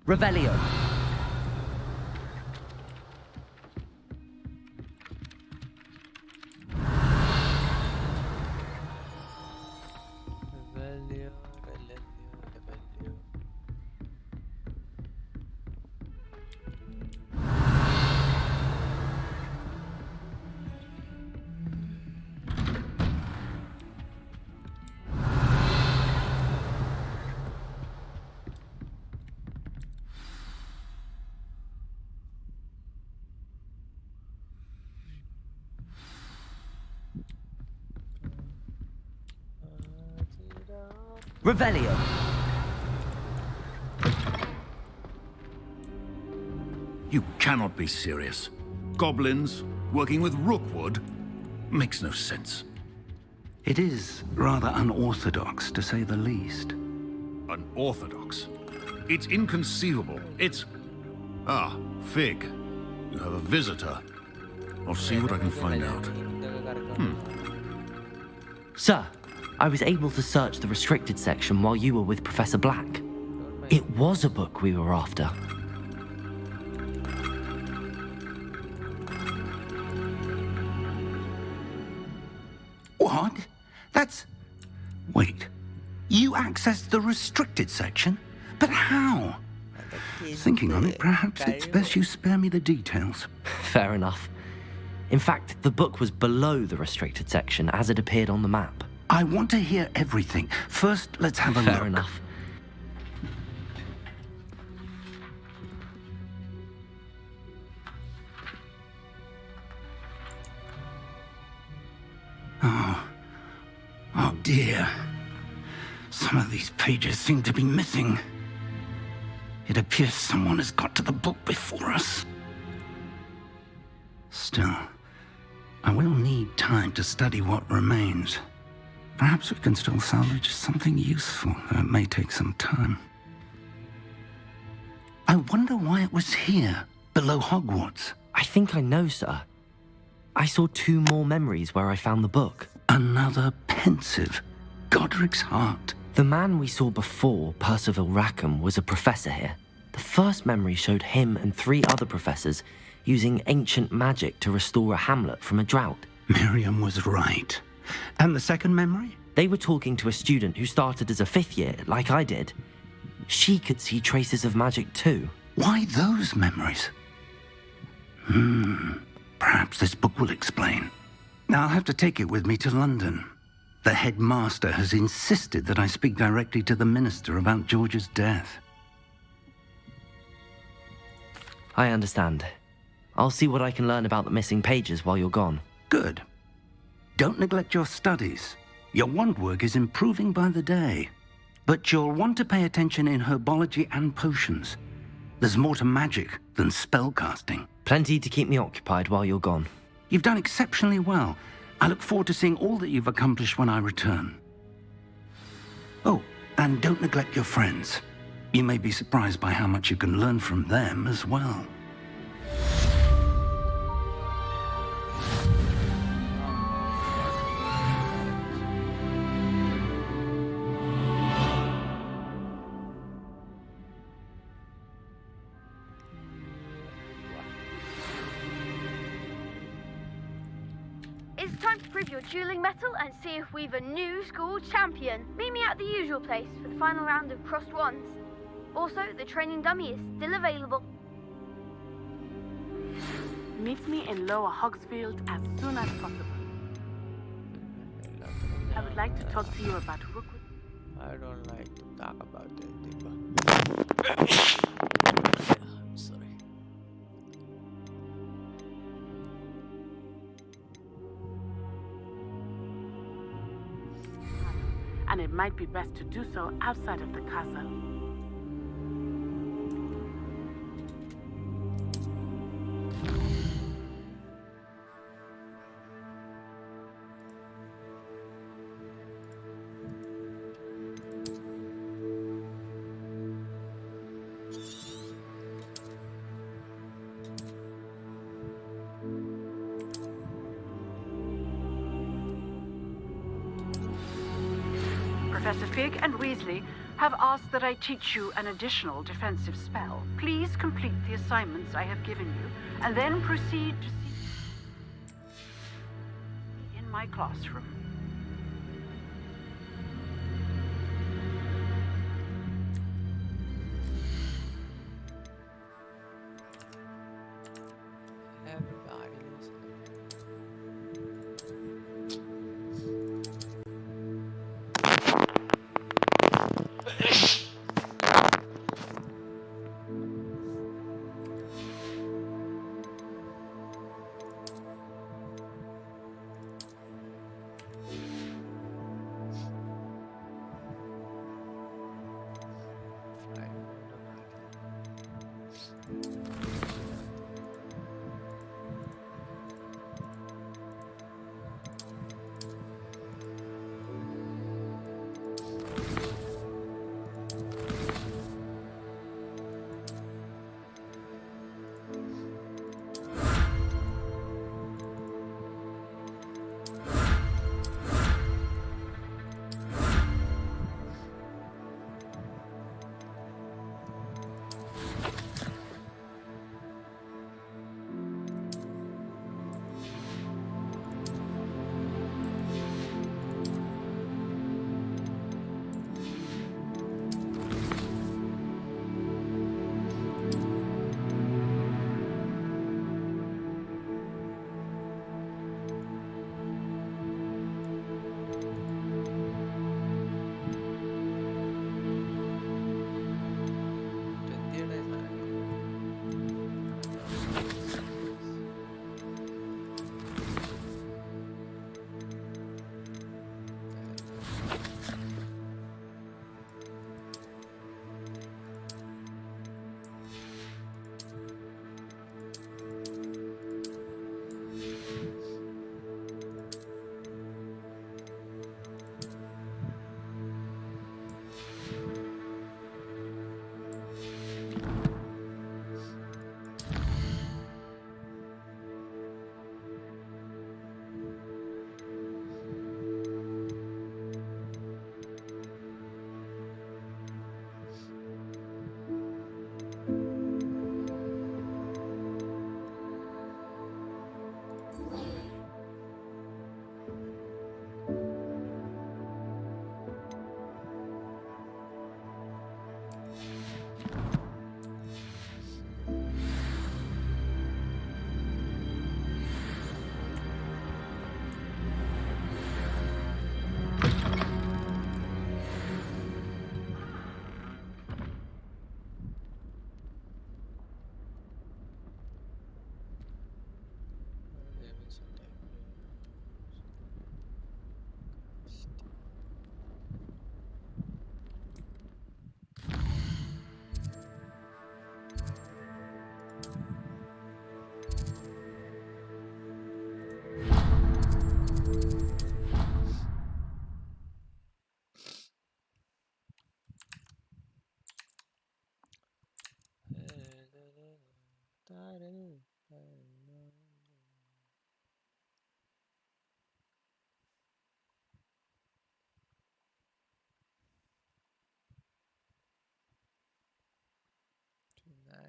Revelio. Revelio. You cannot be serious. Goblins working with Rookwood makes no sense. It is rather unorthodox, to say the least. Unorthodox? It's inconceivable. It's... Ah, Fig. You have a visitor. I'll see what I can find out. Sir, I was able to search the restricted section while you were with Professor Black. It was a book we were after. What? That's... Wait. You accessed the restricted section? But how? Thinking on it, perhaps it's best you spare me the details. Fair enough. In fact, the book was below the restricted section as it appeared on the map. I want to hear everything. First, let's have a look. Fair enough. Oh dear. Some of these pages seem to be missing. It appears someone has got to the book before us. Still, I will need time to study what remains. Perhaps we can still salvage something useful, though it may take some time. I wonder why it was here, below Hogwarts. I think I know, sir. I saw 2 more memories where I found the book. Another pensive. Godric's heart. The man we saw before, Percival Rackham, was a professor here. The first memory showed him and 3 other professors using ancient magic to restore a hamlet from a drought. Miriam was right. And the second memory? They were talking to a student who started as a 5th year, like I did. She could see traces of magic too. Why those memories? Perhaps this book will explain. Now I'll have to take it with me to London. The headmaster has insisted that I speak directly to the minister about George's death. I understand. I'll see what I can learn about the missing pages while you're gone. Good. Don't neglect your studies. Your wand work is improving by the day. But you'll want to pay attention in herbology and potions. There's more to magic than spellcasting. Plenty to keep me occupied while you're gone. You've done exceptionally well. I look forward to seeing all that you've accomplished when I return. Oh, and don't neglect your friends. You may be surprised by how much you can learn from them as well. It's time to prove your dueling mettle and see if we've a new school champion. Meet me at the usual place for the final round of crossed wands. Also, the training dummy is still available. Meet me in Lower Hogsfield as soon as possible. I would like to talk to you about Rookwood. I don't like to talk about that thing. I'm sorry. And it might be best to do so outside of the castle. Professor Fig and Weasley have asked that I teach you an additional defensive spell. Please complete the assignments I have given you, and then proceed to see in my classroom.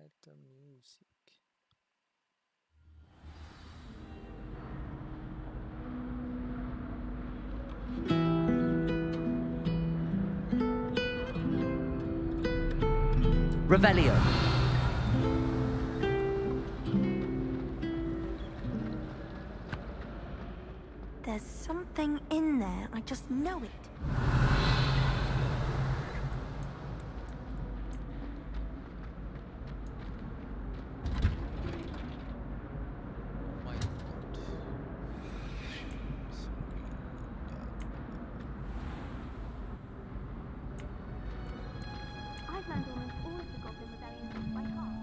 at the music. Revelio. There's something in there. I just know it. I've learned almost all of the Goblin Rebellion songs by heart.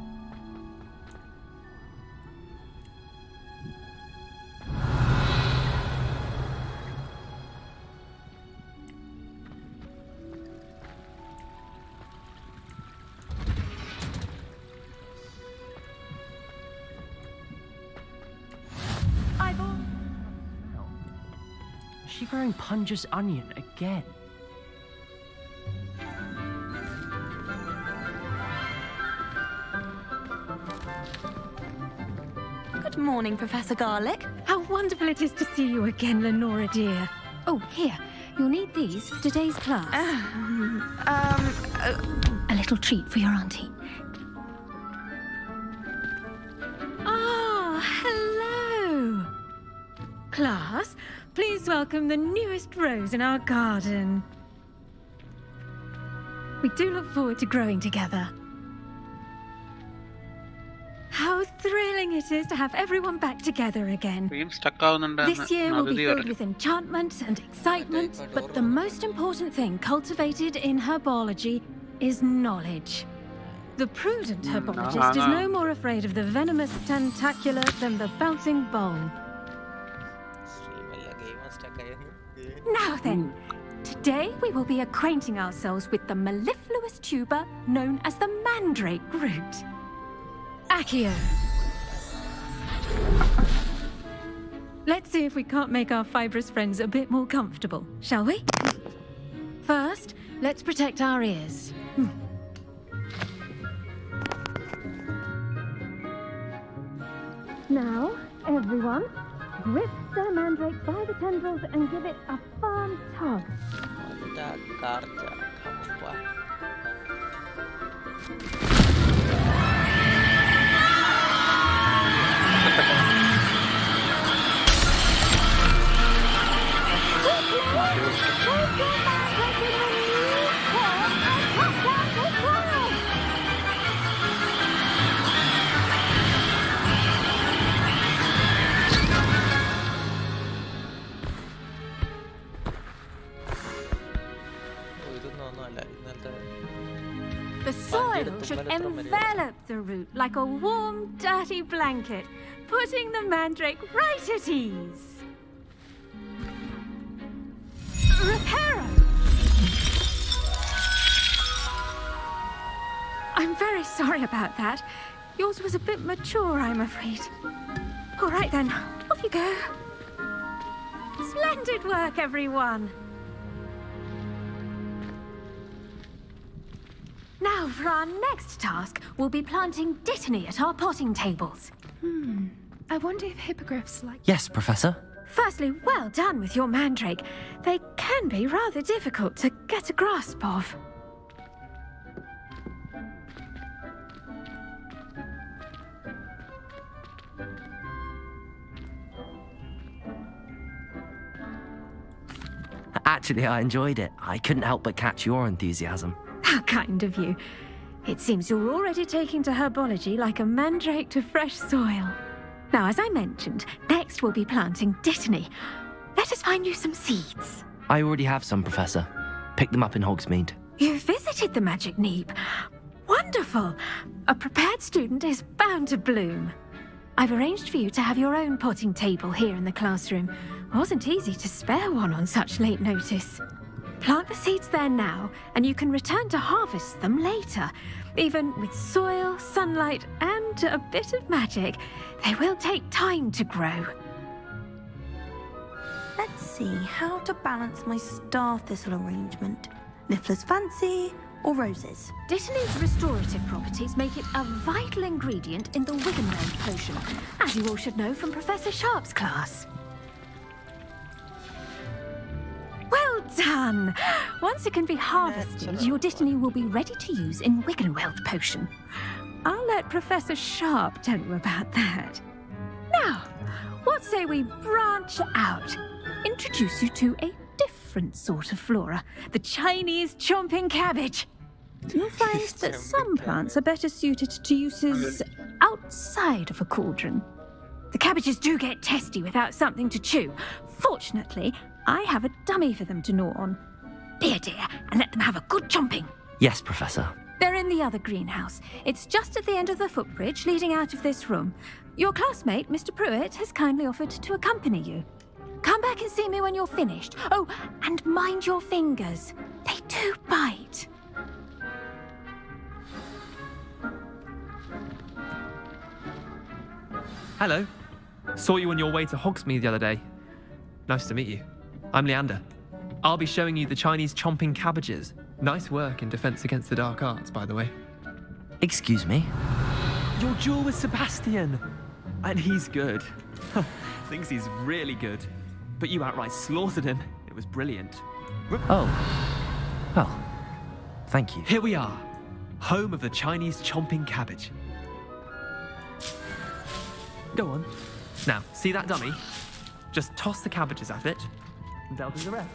Is she growing Punja's onion again? Good morning, Professor Garlic. How wonderful it is to see you again, Lenora dear. Oh, here. You'll need these for today's class. A little treat for your auntie. Ah, hello. Class, please welcome the newest rose in our garden. We do look forward to growing together. How thrilling it is to have everyone back together again. This year will be filled with enchantment and excitement, but the most important thing cultivated in herbology is knowledge. The prudent herbologist is no more afraid of the venomous tentacular than the bouncing bowl. Now then, today we will be acquainting ourselves with the mellifluous tuber known as the mandrake root. Accio. Let's see if we can't make our fibrous friends a bit more comfortable, shall we? First, let's protect our ears. Now, everyone, grip the mandrake by the tendrils and give it a firm tug. The soil should envelop the root like a warm, dirty blanket, putting the mandrake right at ease. Reparo! I'm very sorry about that. Yours was a bit mature, I'm afraid. All right then, off you go. Splendid work, everyone. Now, for our next task, we'll be planting dittany at our potting tables. I wonder if hippogriffs like... Yes, Professor. Firstly, well done with your mandrake. They can be rather difficult to get a grasp of. Actually, I enjoyed it. I couldn't help but catch your enthusiasm. How kind of you. It seems you're already taking to herbology like a mandrake to fresh soil. Now, as I mentioned, next we'll be planting dittany. Let us find you some seeds. I already have some, Professor. Picked them up in Hogsmeade. You visited the Magic Neep. Wonderful. A prepared student is bound to bloom. I've arranged for you to have your own potting table here in the classroom. Wasn't easy to spare one on such late notice. Plant the seeds there now, and you can return to harvest them later. Even with soil, sunlight, and a bit of magic, they will take time to grow. Let's see how to balance my star thistle arrangement. Niffler's fancy or roses? Dittany's restorative properties make it a vital ingredient in the Wiggenweld potion, as you all should know from Professor Sharp's class. Well done! Once it can be harvested, your Dittany will be ready to use in Wiggenweld potion. I'll let Professor Sharp tell you about that. Now, what say we branch out? Introduce you to a different sort of flora, the Chinese chomping cabbage. You'll find that some plants are better suited to uses outside of a cauldron. The cabbages do get testy without something to chew. Fortunately, I have a dummy for them to gnaw on. Be a dear and let them have a good chomping. Yes, Professor. They're in the other greenhouse. It's just at the end of the footbridge leading out of this room. Your classmate, Mr. Pruitt, has kindly offered to accompany you. Come back and see me when you're finished. Oh, and mind your fingers. They do bite. Hello. Saw you on your way to Hogsmeade the other day. Nice to meet you. I'm Leander. I'll be showing you the Chinese chomping cabbages. Nice work in Defense Against the Dark Arts, by the way. Excuse me? Your duel with Sebastian. And he's good. Thinks he's really good. But you outright slaughtered him. It was brilliant. Oh. Well, thank you. Here we are. Home of the Chinese chomping cabbage. Go on. Now, see that dummy? Just toss the cabbages at it, and they'll do the rest.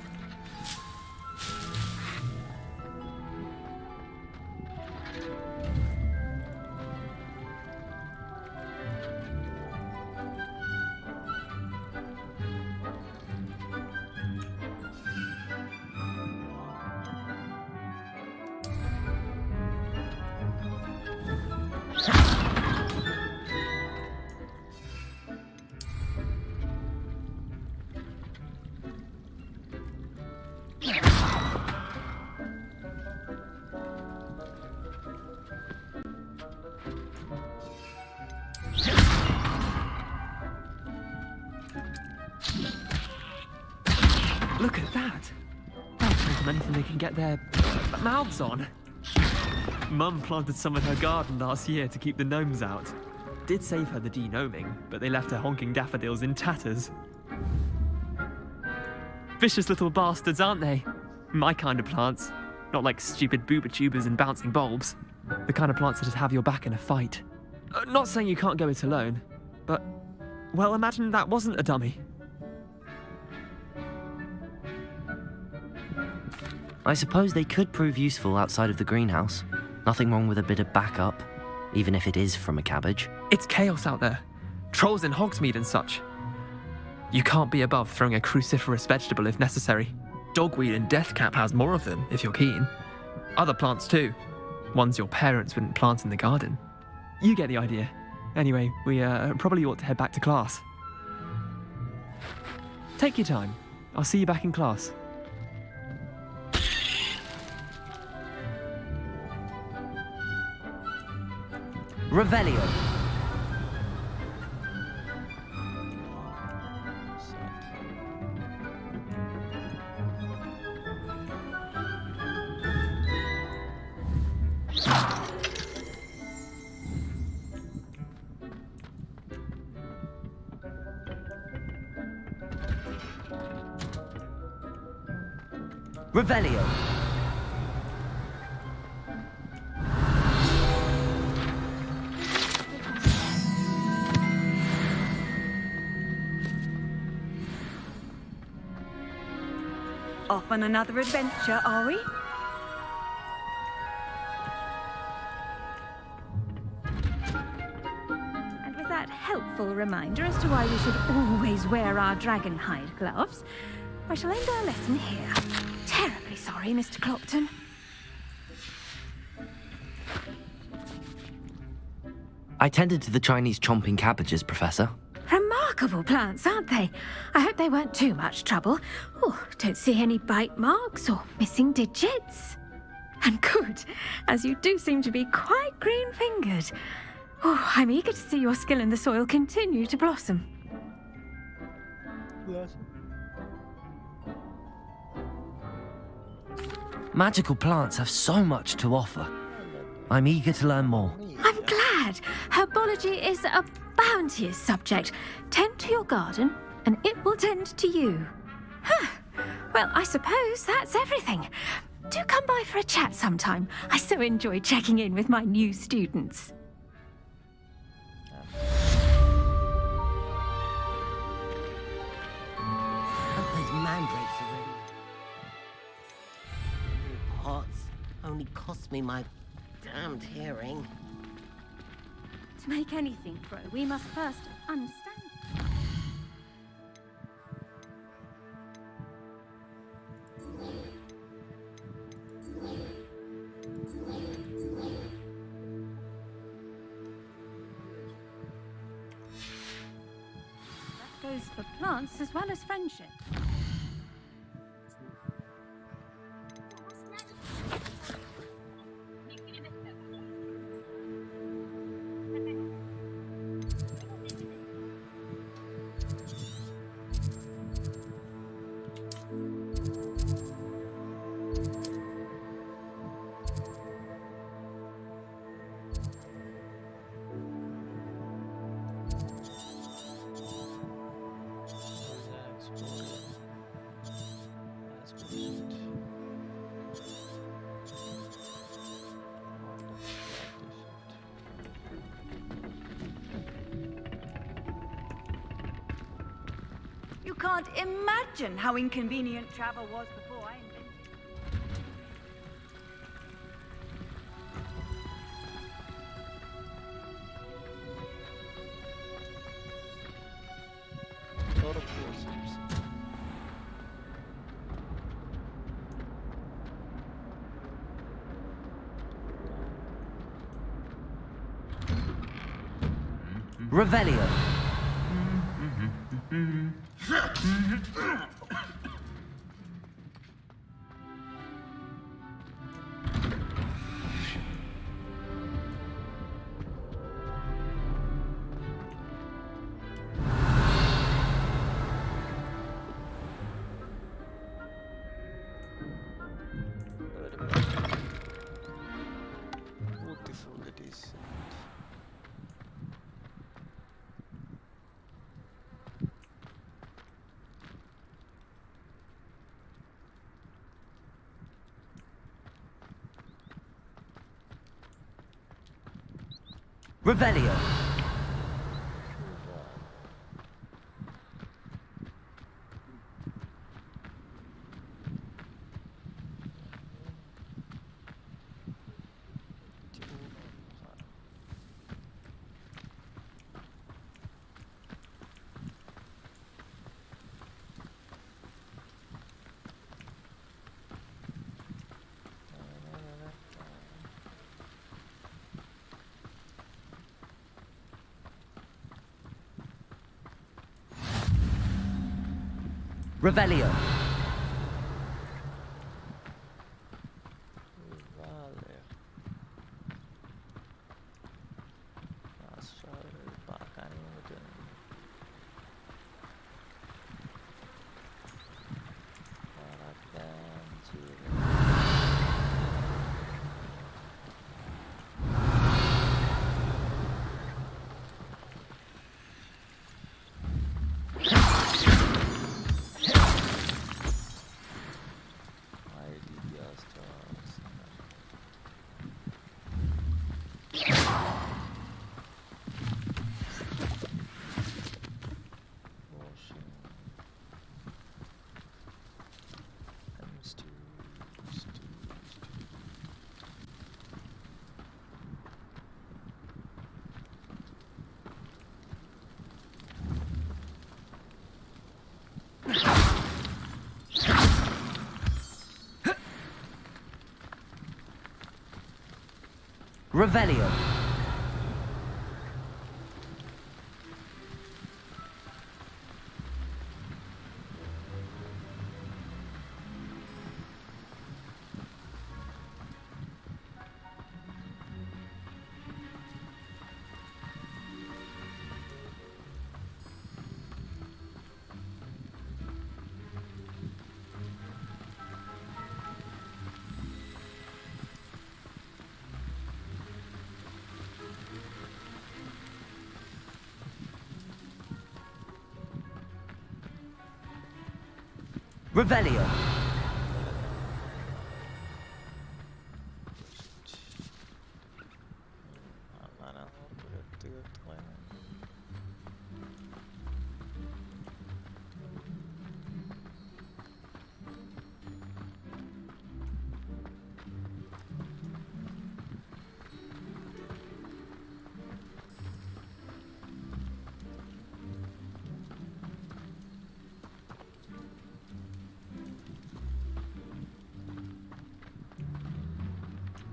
Look at that! They'll take them anything they can get their mouths on. Mum planted some in her garden last year to keep the gnomes out. Did save her the de-gnoming, but they left her honking daffodils in tatters. Vicious little bastards, aren't they? My kind of plants. Not like stupid booba tubers and bouncing bulbs. The kind of plants that'd have your back in a fight. Not saying you can't go it alone, but, well, imagine that wasn't a dummy. I suppose they could prove useful outside of the greenhouse. Nothing wrong with a bit of backup, even if it is from a cabbage. It's chaos out there. Trolls in Hogsmeade and such. You can't be above throwing a cruciferous vegetable if necessary. Dogweed and deathcap has more of them, if you're keen. Other plants too. Ones your parents wouldn't plant in the garden. You get the idea. Anyway, we probably ought to head back to class. Take your time. I'll see you back in class. Revelio. Revelio. Off on another adventure, are we? And with that helpful reminder as to why we should always wear our dragon hide gloves, I shall end our lesson here. Terribly sorry, Mr. Clopton. I tended to the Chinese chomping cabbages, Professor. Remarkable plants, aren't they? I hope they weren't too much trouble. Oh, don't see any bite marks or missing digits. And good, as you do seem to be quite green-fingered. Oh, I'm eager to see your skill in the soil continue to blossom. Magical plants have so much to offer. I'm eager to learn more. I'm glad. Herbology is a bounteous subject. Tend to your garden, and it will tend to you. Huh. Well, I suppose that's everything. Do come by for a chat sometime. I so enjoy checking in with my new students. Those mandrakes are ready. New pots only cost me my damned hearing. To make anything grow, we must first understand. That goes for plants as well as friendship. You can't imagine how inconvenient travel was before I invented Revelio. Beautiful it is. Revelio. Revelio. Revelio. Revelio.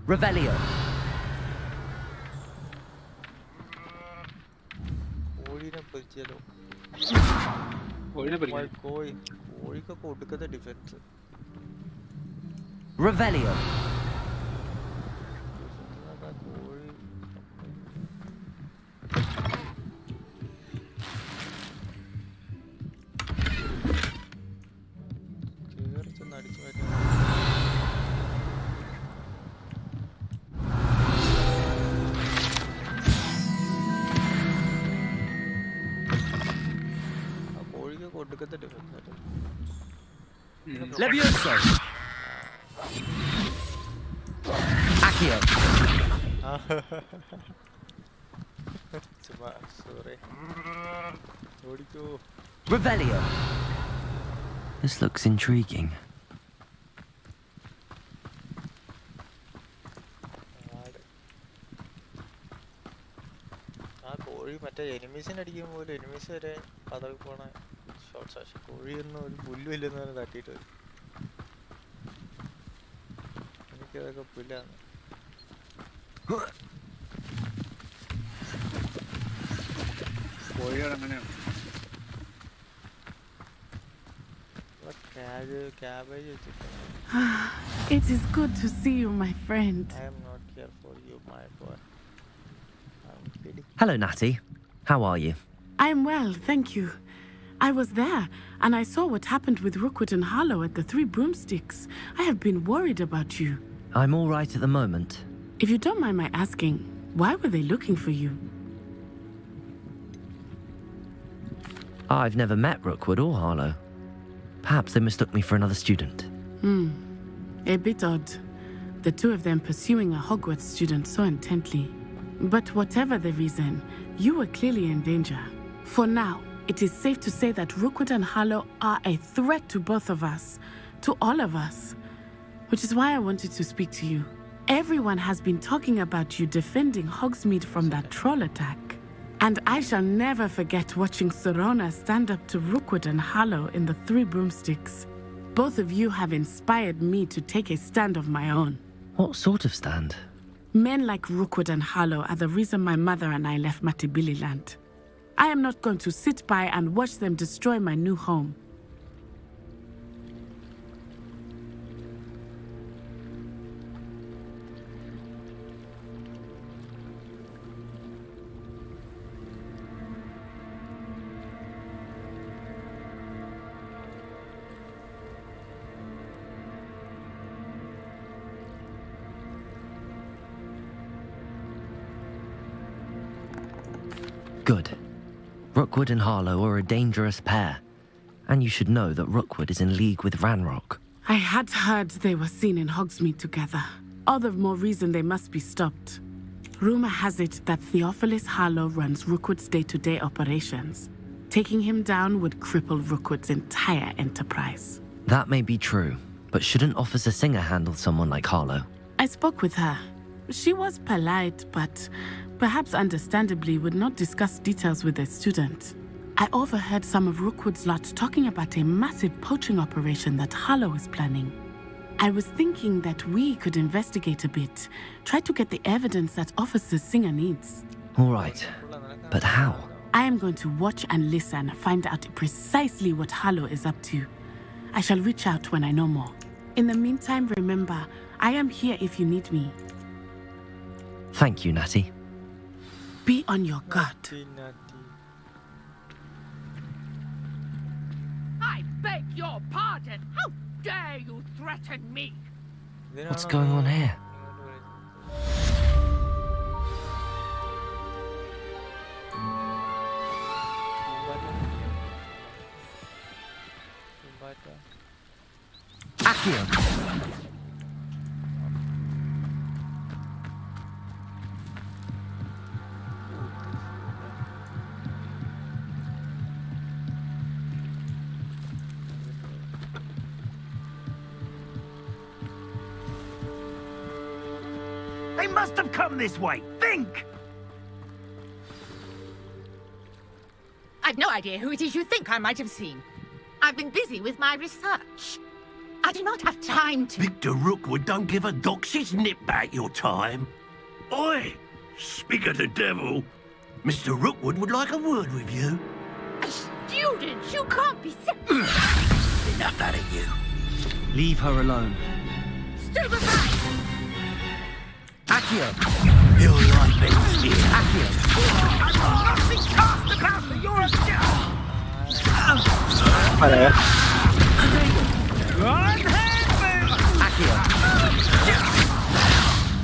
Revelio. Revelio. Levioso. Accio. Revelio. This looks intriguing. എനിമീസിനെ അടിക്കുമ്പോൾ പോലും enemies വരെ പതറി പോണ shots പക്ഷെ കോഴിയൊന്നും ഒരു പുല്ലും ഇല്ലെന്ന് പറഞ്ഞ് തട്ടിയിട്ട് വരും. എനിക്കതൊക്കെ പുല്ലാണ്. കോഴികൾ അങ്ങനെയാണ്. ക്യാബേജ് വെച്ചിട്ട്. It is good to see you, my friend. I am not here for you, my boy. I'm kidding. Hello, Natty. How are you? I'm well, thank you. I was there, and I saw what happened with Rookwood and Harlow at the Three Broomsticks. I have been worried about you. I'm all right at the moment. If you don't mind my asking, why were they looking for you? I've never met Rookwood or Harlow. Perhaps they mistook me for another student. A bit odd. The two of them pursuing a Hogwarts student so intently. But whatever the reason, you were clearly in danger. For now, it is safe to say that Rookwood and Harlow are a threat to both of us, to all of us. Which is why I wanted to speak to you. Everyone has been talking about you defending Hogsmeade from that troll attack. And I shall never forget watching Sorona stand up to Rookwood and Harlow in the Three Broomsticks. Both of you have inspired me to take a stand of my own. What sort of stand? Men like Rookwood and Harlow are the reason my mother and I left Matibili land. I am not going to sit by and watch them destroy my new home. Good. Rookwood and Harlow are a dangerous pair, and you should know that Rookwood is in league with Ranrock. I had heard they were seen in Hogsmeade together. All the more reason they must be stopped. Rumor has it that Theophilus Harlow runs Rookwood's day-to-day operations. Taking him down would cripple Rookwood's entire enterprise. That may be true, but shouldn't Officer Singer handle someone like Harlow? I spoke with her. She was polite, but perhaps understandably would not discuss details with a student. I overheard some of Rookwood's lot talking about a massive poaching operation that Harlow is planning. I was thinking that we could investigate a bit, try to get the evidence that Officer Singer needs. All right, but how? I am going to watch and listen, find out precisely what Harlow is up to. I shall reach out when I know more. In the meantime, remember, I am here if you need me. Thank you, Natty. Be on your guard. I beg your pardon. How dare you threaten me? What's going on here? Accio! They must have come this way. Think! I've no idea who it is you think I might have seen. I've been busy with my research. I do not have time to... Victor Rookwood don't give a dox's nip back your time. Oi! Speak of the devil. Mr. Rookwood would like a word with you. A student? You can't be... Enough out of you. Leave her alone. Stupefy! Accio! You're right, Benny. Accio! Nothing cast about the Europe!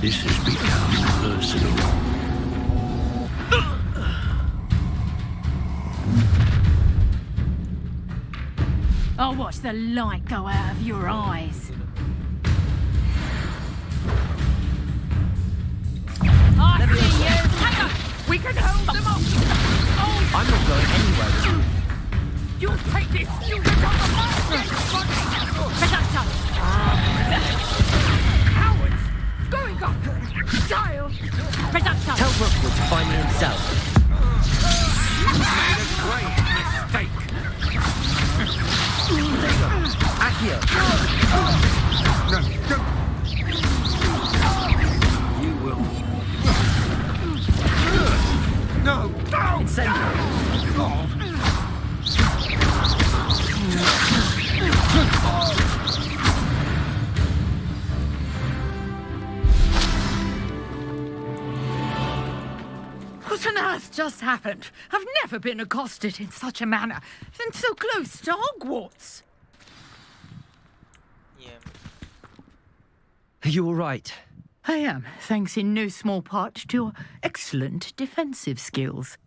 This has become personal. I'll watch the light go out of your eyes. I see you! Hang on! We can hold them off! Oh. I'm not going anywhere. You'll take this! You can come Production! Cowards! Going up! Child! Production! Tell Rookwood to find me himself. You made a great mistake! Accio! No, don't! You will... No! No! Incendio! What on earth just happened? I've never been accosted in such a manner, and so close to Hogwarts. Are you all right? I am, thanks in no small part to your excellent defensive skills.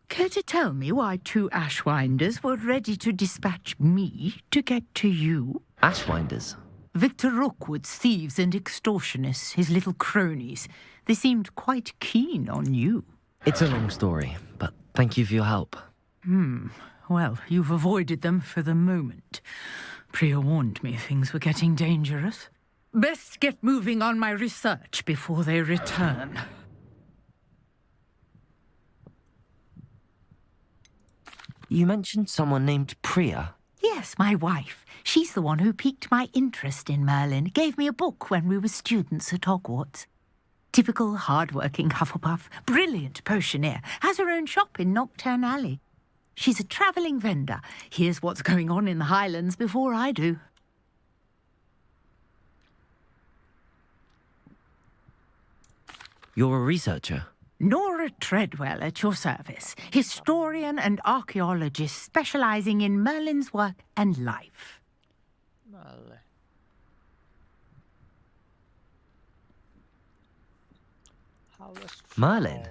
Care to tell me why two Ashwinders were ready to dispatch me to get to you? Ashwinders? Victor Rookwood's thieves and extortionists, his little cronies. They seemed quite keen on you. It's a long story, but thank you for your help. Well, you've avoided them for the moment. Priya warned me things were getting dangerous. Best get moving on my research before they return. You mentioned someone named Priya. Yes, my wife. She's the one who piqued my interest in Merlin, gave me a book when we were students at Hogwarts. Typical hard-working Hufflepuff, brilliant potioneer, has her own shop in Nocturne Alley. She's a travelling vendor. Hears what's going on in the Highlands before I do. You're a researcher? Nora Treadwell at your service, historian and archaeologist specialising in Merlin's work and life. Merlin?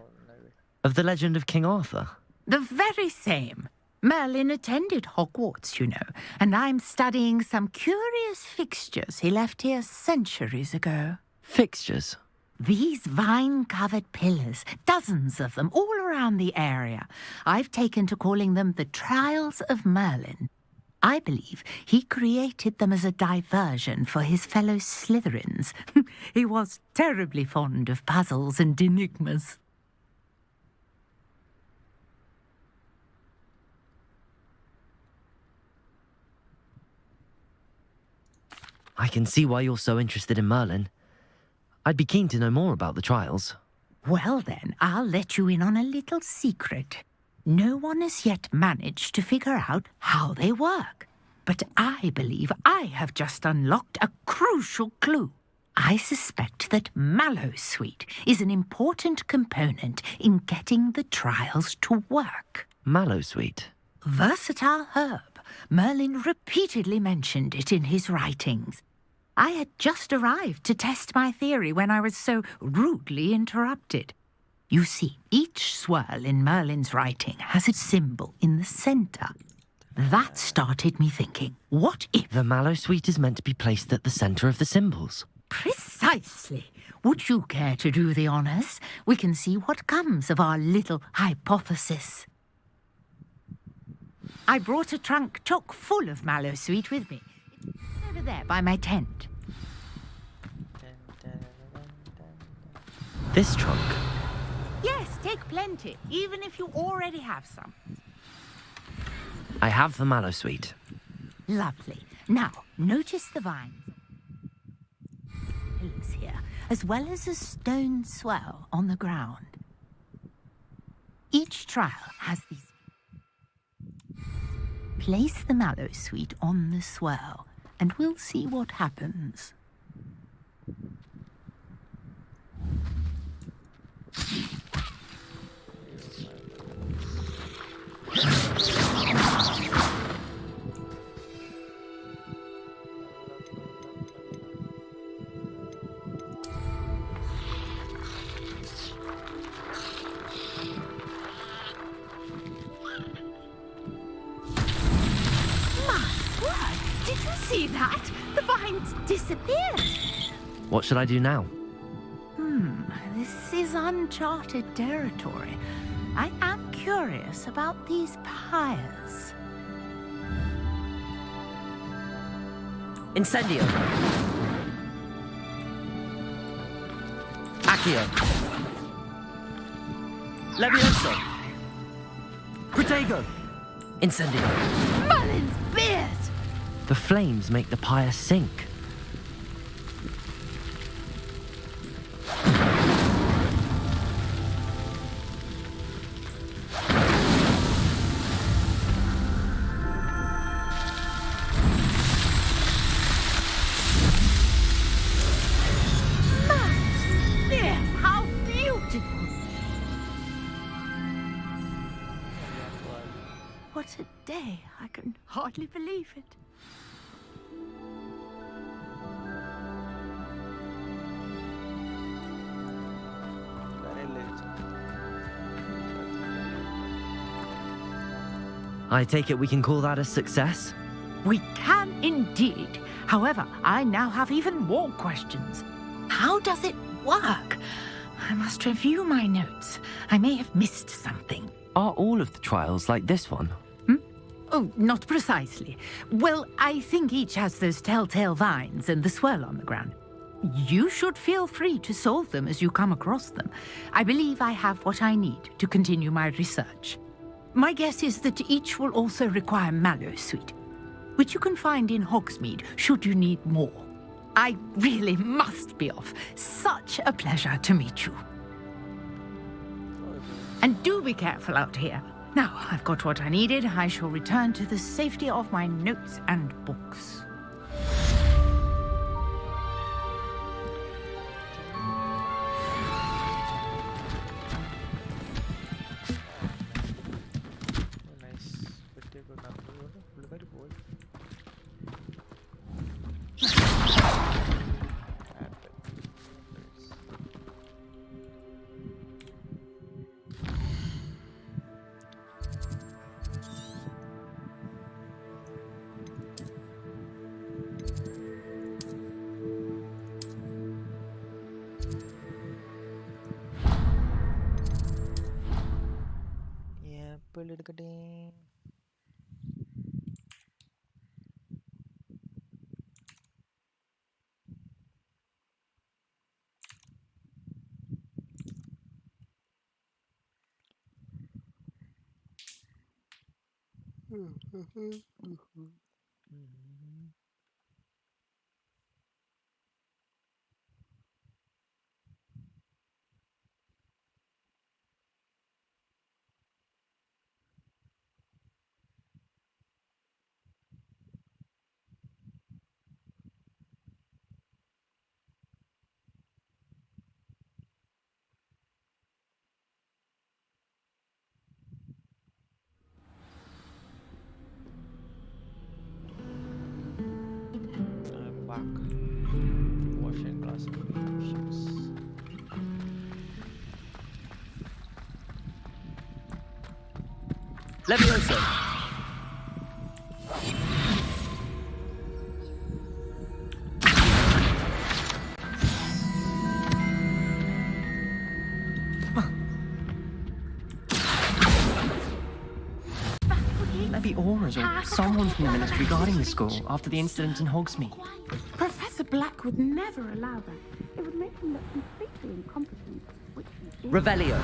Of the legend of King Arthur? The very same. Merlin attended Hogwarts, you know, and I'm studying some curious fixtures he left here centuries ago. Fixtures? These vine-covered pillars, dozens of them, all around the area. I've taken to calling them the Trials of Merlin. I believe he created them as a diversion for his fellow Slytherins. He was terribly fond of puzzles and enigmas. I can see why you're so interested in Merlin. I'd be keen to know more about the trials. Well then, I'll let you in on a little secret. No one has yet managed to figure out how they work. But I believe I have just unlocked a crucial clue. I suspect that Mallowsweet is an important component in getting the trials to work. Mallowsweet? Versatile herb. Merlin repeatedly mentioned it in his writings. I had just arrived to test my theory when I was so rudely interrupted. You see, each swirl in Merlin's writing has a symbol in the centre. That started me thinking, what if... The mallow sweet is meant to be placed at the centre of the symbols. Precisely. Would you care to do the honours? We can see what comes of our little hypothesis. I brought a trunk chock full of mallow sweet with me. It's over there by my tent. This trunk? Yes, take plenty, even if you already have some. I have the mallow sweet. Lovely. Now, notice the vines here, as well as a stone swell on the ground. Each trial has these. Place the mallow sweet on the swell, and we'll see what happens. See that? The vines disappeared. What should I do now? This is uncharted territory. I am curious about these pyres. Incendio. Accio. Levioso. Protego. Incendio. Mulin's beard! The flames make the pyre sink. How beautiful! What a day. I can hardly believe it. I take it we can call that a success? We can indeed. However, I now have even more questions. How does it work? I must review my notes. I may have missed something. Are all of the trials like this one? Oh, not precisely. Well, I think each has those telltale vines and the swirl on the ground. You should feel free to solve them as you come across them. I believe I have what I need to continue my research. My guess is that each will also require mallow sweet, which you can find in Hogsmeade should you need more. I really must be off. Such a pleasure to meet you. And do be careful out here. Now I've got what I needed, I shall return to the safety of my notes and books. Washing glass shoes. Levioso. the auras or someone from the ministry guarding the school after the incident in Hogsmeade. Professor Black would never allow that. It would make him look completely incompetent, which he is. Revelio.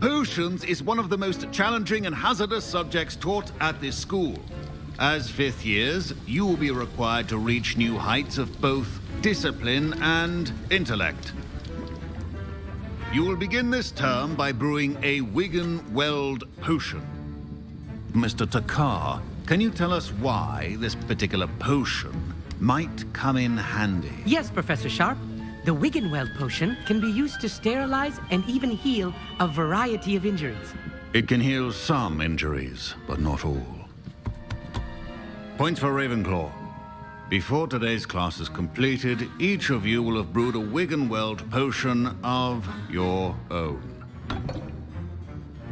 Potions is one of the most challenging and hazardous subjects taught at this school. As fifth years, you will be required to reach new heights of both discipline and intellect. You will begin this term by brewing a Wigan-Weld potion. Mr. Takar, can you tell us why this particular potion might come in handy? Yes, Professor Sharp. The Wigan-Weld potion can be used to sterilize and even heal a variety of injuries. It can heal some injuries, but not all. Points for Ravenclaw. Before today's class is completed, each of you will have brewed a Wigan-Weld potion of your own.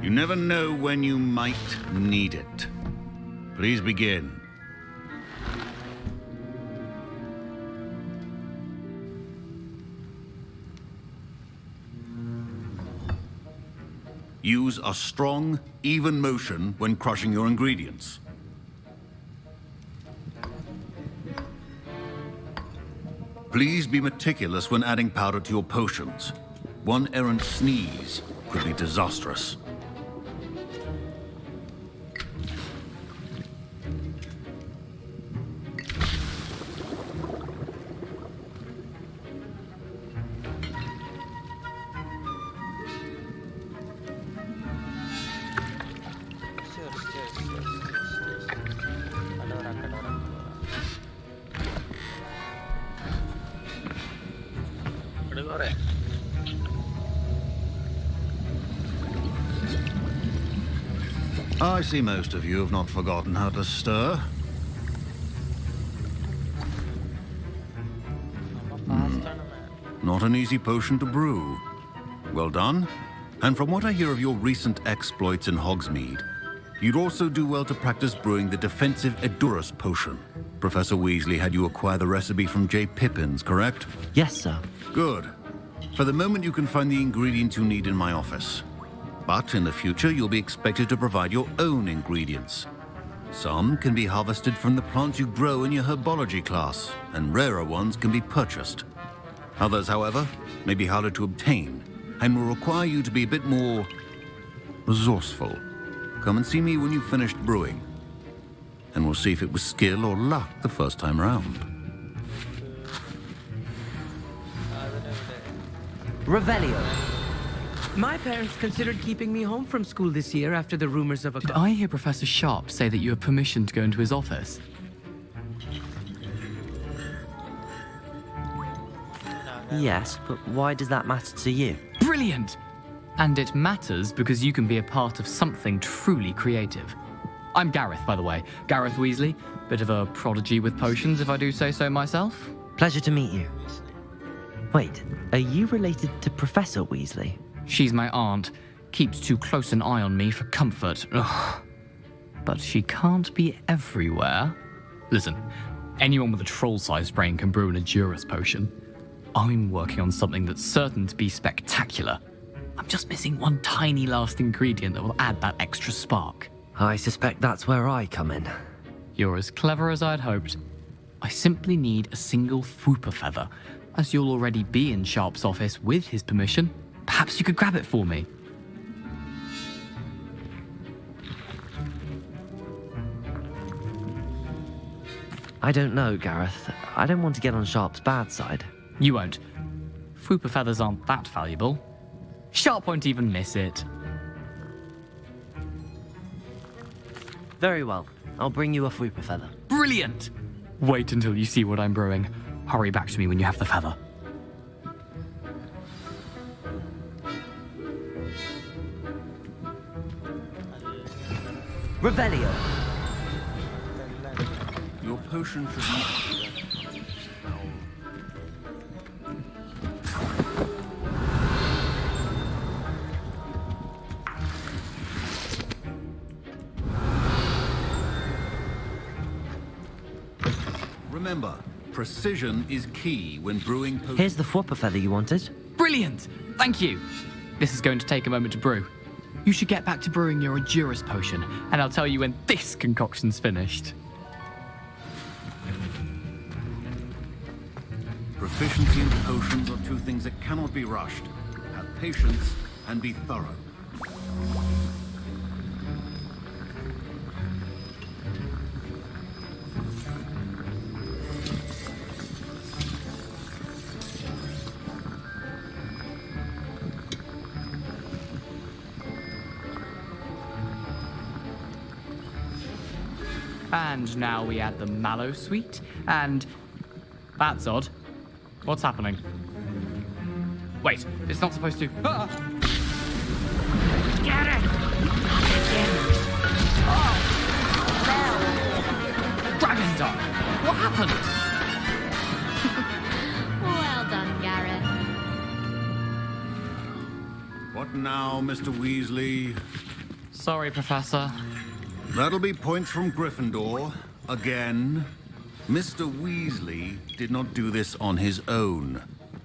You never know when you might need it. Please begin. Use a strong, even motion when crushing your ingredients. Please be meticulous when adding powder to your potions. One errant sneeze could be disastrous. I see most of you have not forgotten how to stir. Not an easy potion to brew. Well done. And from what I hear of your recent exploits in Hogsmeade, you'd also do well to practice brewing the defensive Edurus potion. Professor Weasley had you acquire the recipe from J. Pippin's, correct? Yes, sir. Good. For the moment, you can find the ingredients you need in my office. But in the future, you'll be expected to provide your own ingredients. Some can be harvested from the plants you grow in your herbology class, and rarer ones can be purchased. Others, however, may be harder to obtain, and will require you to be a bit more resourceful. Come and see me when you've finished brewing, and we'll see if it was skill or luck the first time round. Revelio. My parents considered keeping me home from school this year after the rumors of a... Did I hear Professor Sharp say that you have permission to go into his office? Yes, but why does that matter to you? Brilliant! And it matters because you can be a part of something truly creative. I'm Gareth, by the way. Gareth Weasley. Bit of a prodigy with potions, if I do say so myself. Pleasure to meet you. Wait, are you related to Professor Weasley? She's my aunt. Keeps too close an eye on me for comfort. Ugh. But she can't be everywhere. Listen, anyone with a troll-sized brain can brew an Edurus potion. I'm working on something that's certain to be spectacular. I'm just missing one tiny last ingredient that will add that extra spark. I suspect that's where I come in. You're as clever as I'd hoped. I simply need a single Fwooper feather. As you'll already be in Sharp's office with his permission, perhaps you could grab it for me. I don't know, Gareth. I don't want to get on Sharp's bad side. You won't. Fwooper feathers aren't that valuable. Sharp won't even miss it. Very well. I'll bring you a Fwooper feather. Brilliant! Wait until you see what I'm brewing. Hurry back to me when you have the feather. Revelio. Your potion should be... Remember, precision is key when brewing potions. Here's the Fwopper feather you wanted. Brilliant! Thank you. This is going to take a moment to brew. You should get back to brewing your Endurus potion, and I'll tell you when this concoction's finished. Proficiency in potions are two things that cannot be rushed. Have patience and be thorough. And now we add the mallow sweet, and... That's odd. What's happening? Wait, it's not supposed to... Ah! Get it! Oh! Dragon Duck! What happened? Well done, Gareth. What now, Mr. Weasley? Sorry, Professor. That'll be points from Gryffindor. Again. Mr. Weasley did not do this on his own.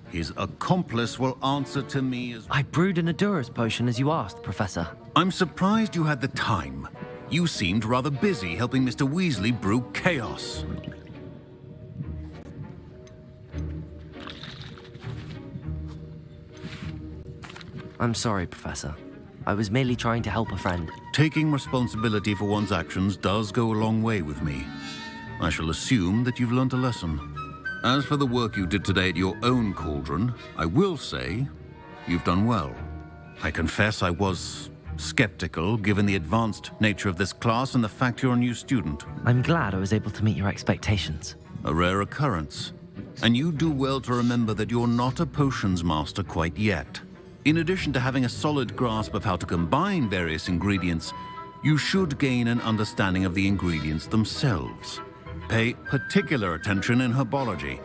His accomplice will answer to me as... I brewed an Endurus potion as you asked, Professor. I'm surprised you had the time. You seemed rather busy helping Mr. Weasley brew chaos. I'm sorry, Professor. I was merely trying to help a friend. Taking responsibility for one's actions does go a long way with me. I shall assume that you've learnt a lesson. As for the work you did today at your own cauldron, I will say you've done well. I confess I was skeptical given the advanced nature of this class and the fact you're a new student. I'm glad I was able to meet your expectations. A rare occurrence. And you do well to remember that you're not a potions master quite yet. In addition to having a solid grasp of how to combine various ingredients, you should gain an understanding of the ingredients themselves. Pay particular attention in herbology.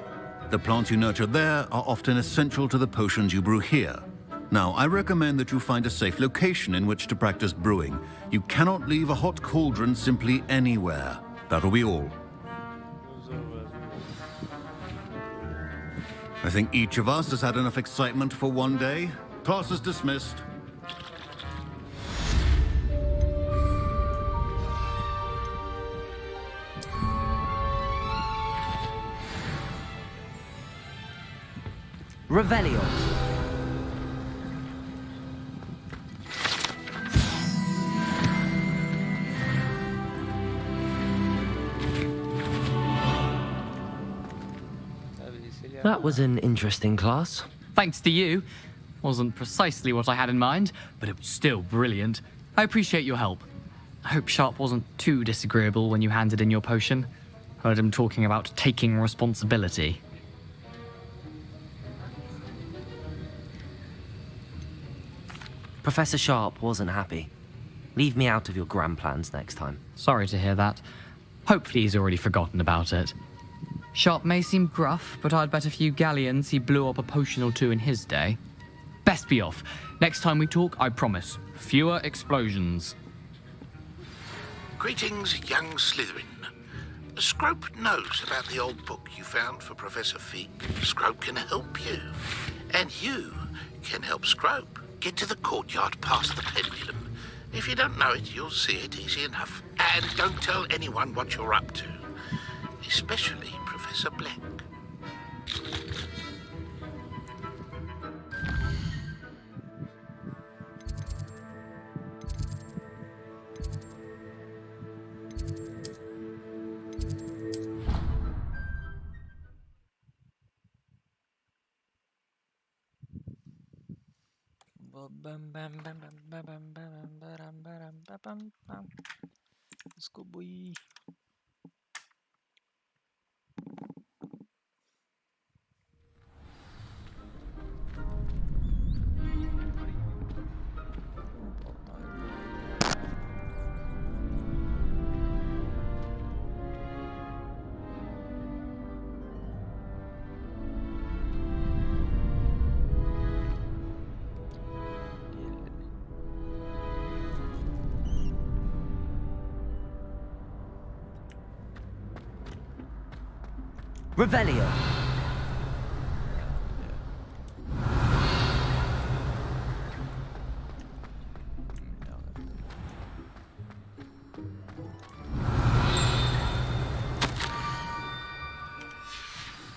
The plants you nurture there are often essential to the potions you brew here. Now, I recommend that you find a safe location in which to practice brewing. You cannot leave a hot cauldron simply anywhere. That'll be all. I think each of us has had enough excitement for one day. Class is dismissed. Revelio. That was an interesting class. Thanks to you. Wasn't precisely what I had in mind, but it was still brilliant. I appreciate your help. I hope Sharp wasn't too disagreeable when you handed in your potion. Heard him talking about taking responsibility. Professor Sharp wasn't happy. Leave me out of your grand plans next time. Sorry to hear that. Hopefully he's already forgotten about it. Sharp may seem gruff, but I'd bet a few galleons he blew up a potion or two in his day. Best be off. Next time we talk, I promise, fewer explosions. Greetings, young Slytherin. Scrope knows about the old book you found for Professor Fig. Scrope can help you. And you can help Scrope. Get to the courtyard past the pendulum. If you don't know it, you'll see it easy enough. And don't tell anyone what you're up to. Especially Professor Black. Let's go, boy. Revelio.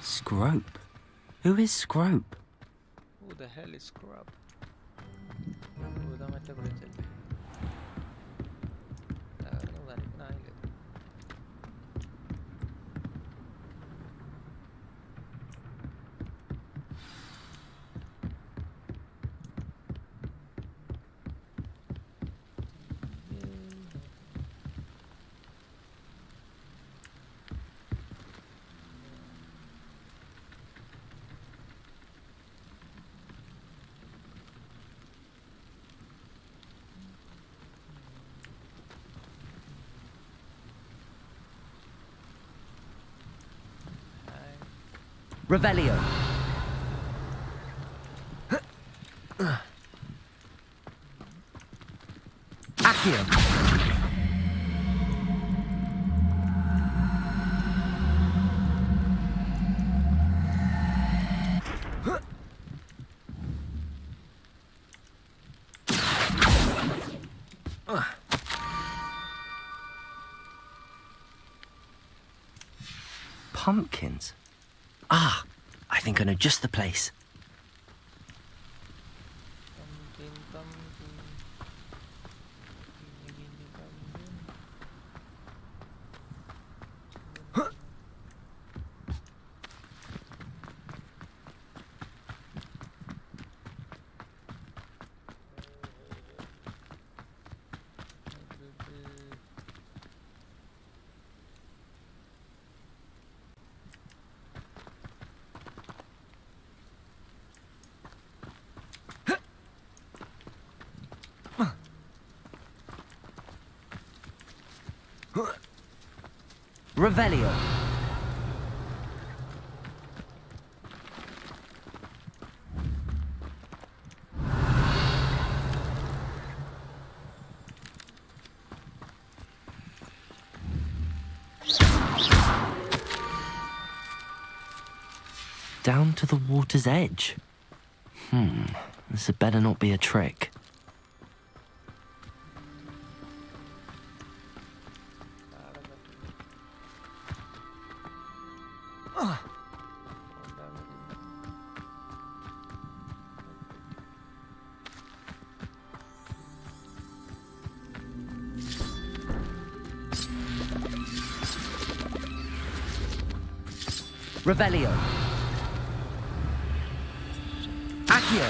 Scrope? Who is Scrope? Who the hell is Scrope? Revelio. Accio. Pumpkins. Ah, I think I know just the place. Revelio. Down to the water's edge. This had better not be a trick. Revelio. Accio.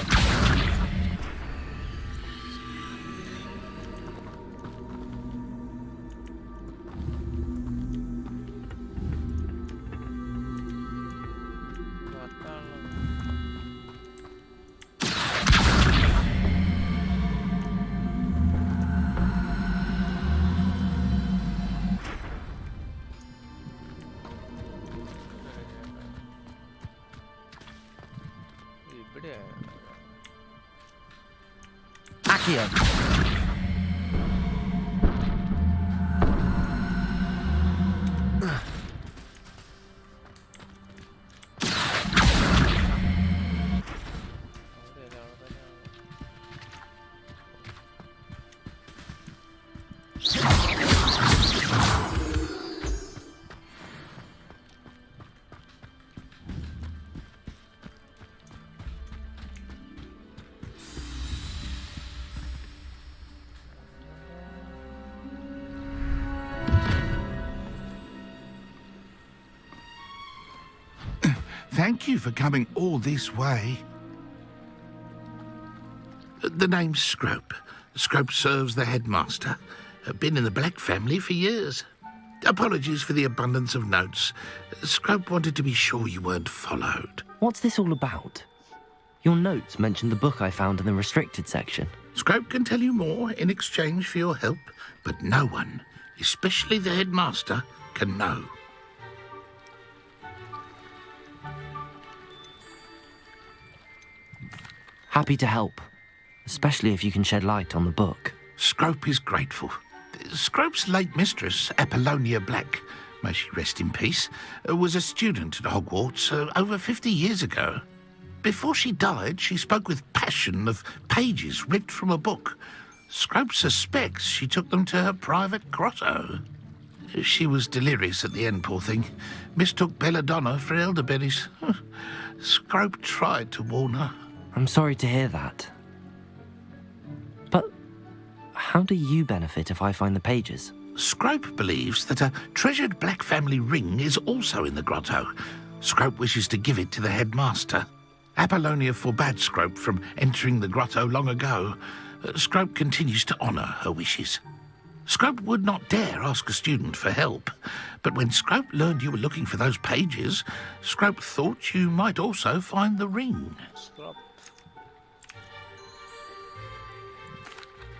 Accio. Thank you for coming all this way. The name's Scrope. Scrope serves the headmaster. Been in the Black family for years. Apologies for the abundance of notes. Scrope wanted to be sure you weren't followed. What's this all about? Your notes mentioned the book I found in the restricted section. Scrope can tell you more in exchange for your help, but no one, especially the headmaster, can know. Happy to help, especially if you can shed light on the book. Scrope is grateful. Scrope's late mistress, Apollonia Black, may she rest in peace, was a student at Hogwarts over 50 years ago. Before she died, she spoke with passion of pages ripped from a book. Scrope suspects she took them to her private grotto. She was delirious at the end, poor thing. Mistook belladonna for elderberries. Scrope tried to warn her. I'm sorry to hear that. But how do you benefit if I find the pages? Scrope believes that a treasured black family ring is also in the grotto. Scrope wishes to give it to the headmaster. Apollonia forbade Scrope from entering the grotto long ago. Scrope continues to honour her wishes. Scrope would not dare ask a student for help, but when Scrope learned you were looking for those pages, Scrope thought you might also find the ring.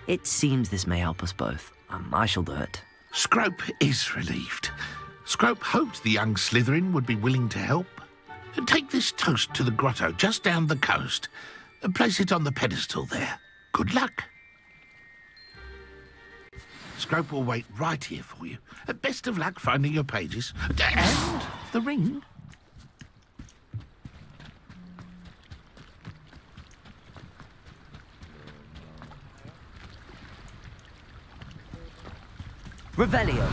It seems this may help us both. I shall do it. Scrope is relieved. Scrope hoped the young Slytherin would be willing to help. Take this toast to the grotto just down the coast. Place it on the pedestal there. Good luck. Scrope will wait right here for you. Best of luck finding your pages. And the ring. Revelio.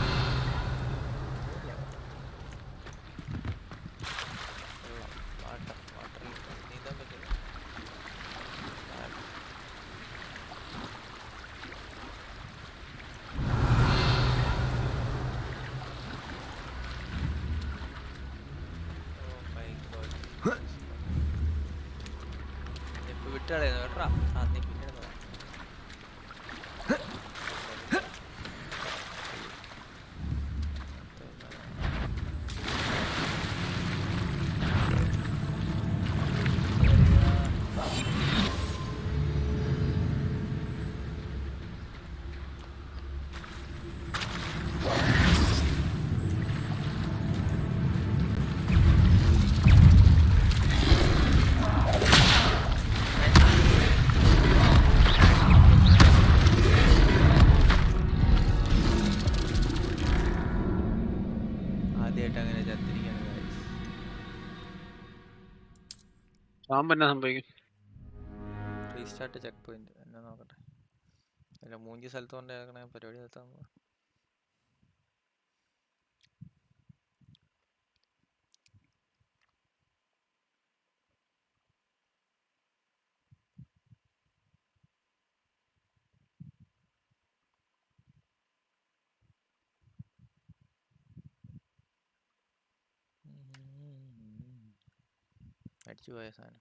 Restart check point എന്നാ നോക്കട്ടെ. അല്ല മൂഞ്ചി സ്ഥലത്ത് കൊണ്ടേക്കണ പരിപാടി നിർത്താൻ. അടിച്ചു പോയ സാധനം.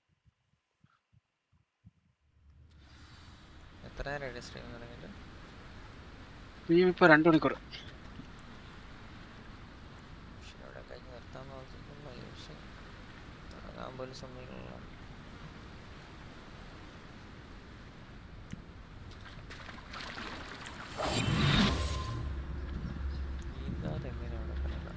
എത്ര നേരം സ്ട്രീം തുടങ്ങിയിട്ട്? ഇപ്പോൾ 2 മണിക്കൂർ. ഇവിടെ കഴിഞ്ഞ് നിർത്താൻ നോക്കുമ്പോൾ പക്ഷെ തുടങ്ങാൻ പോലും സമ്മതിക്കുന്നില്ല. എങ്ങനെ അവിടെ കണ്ടത്?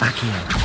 Back here.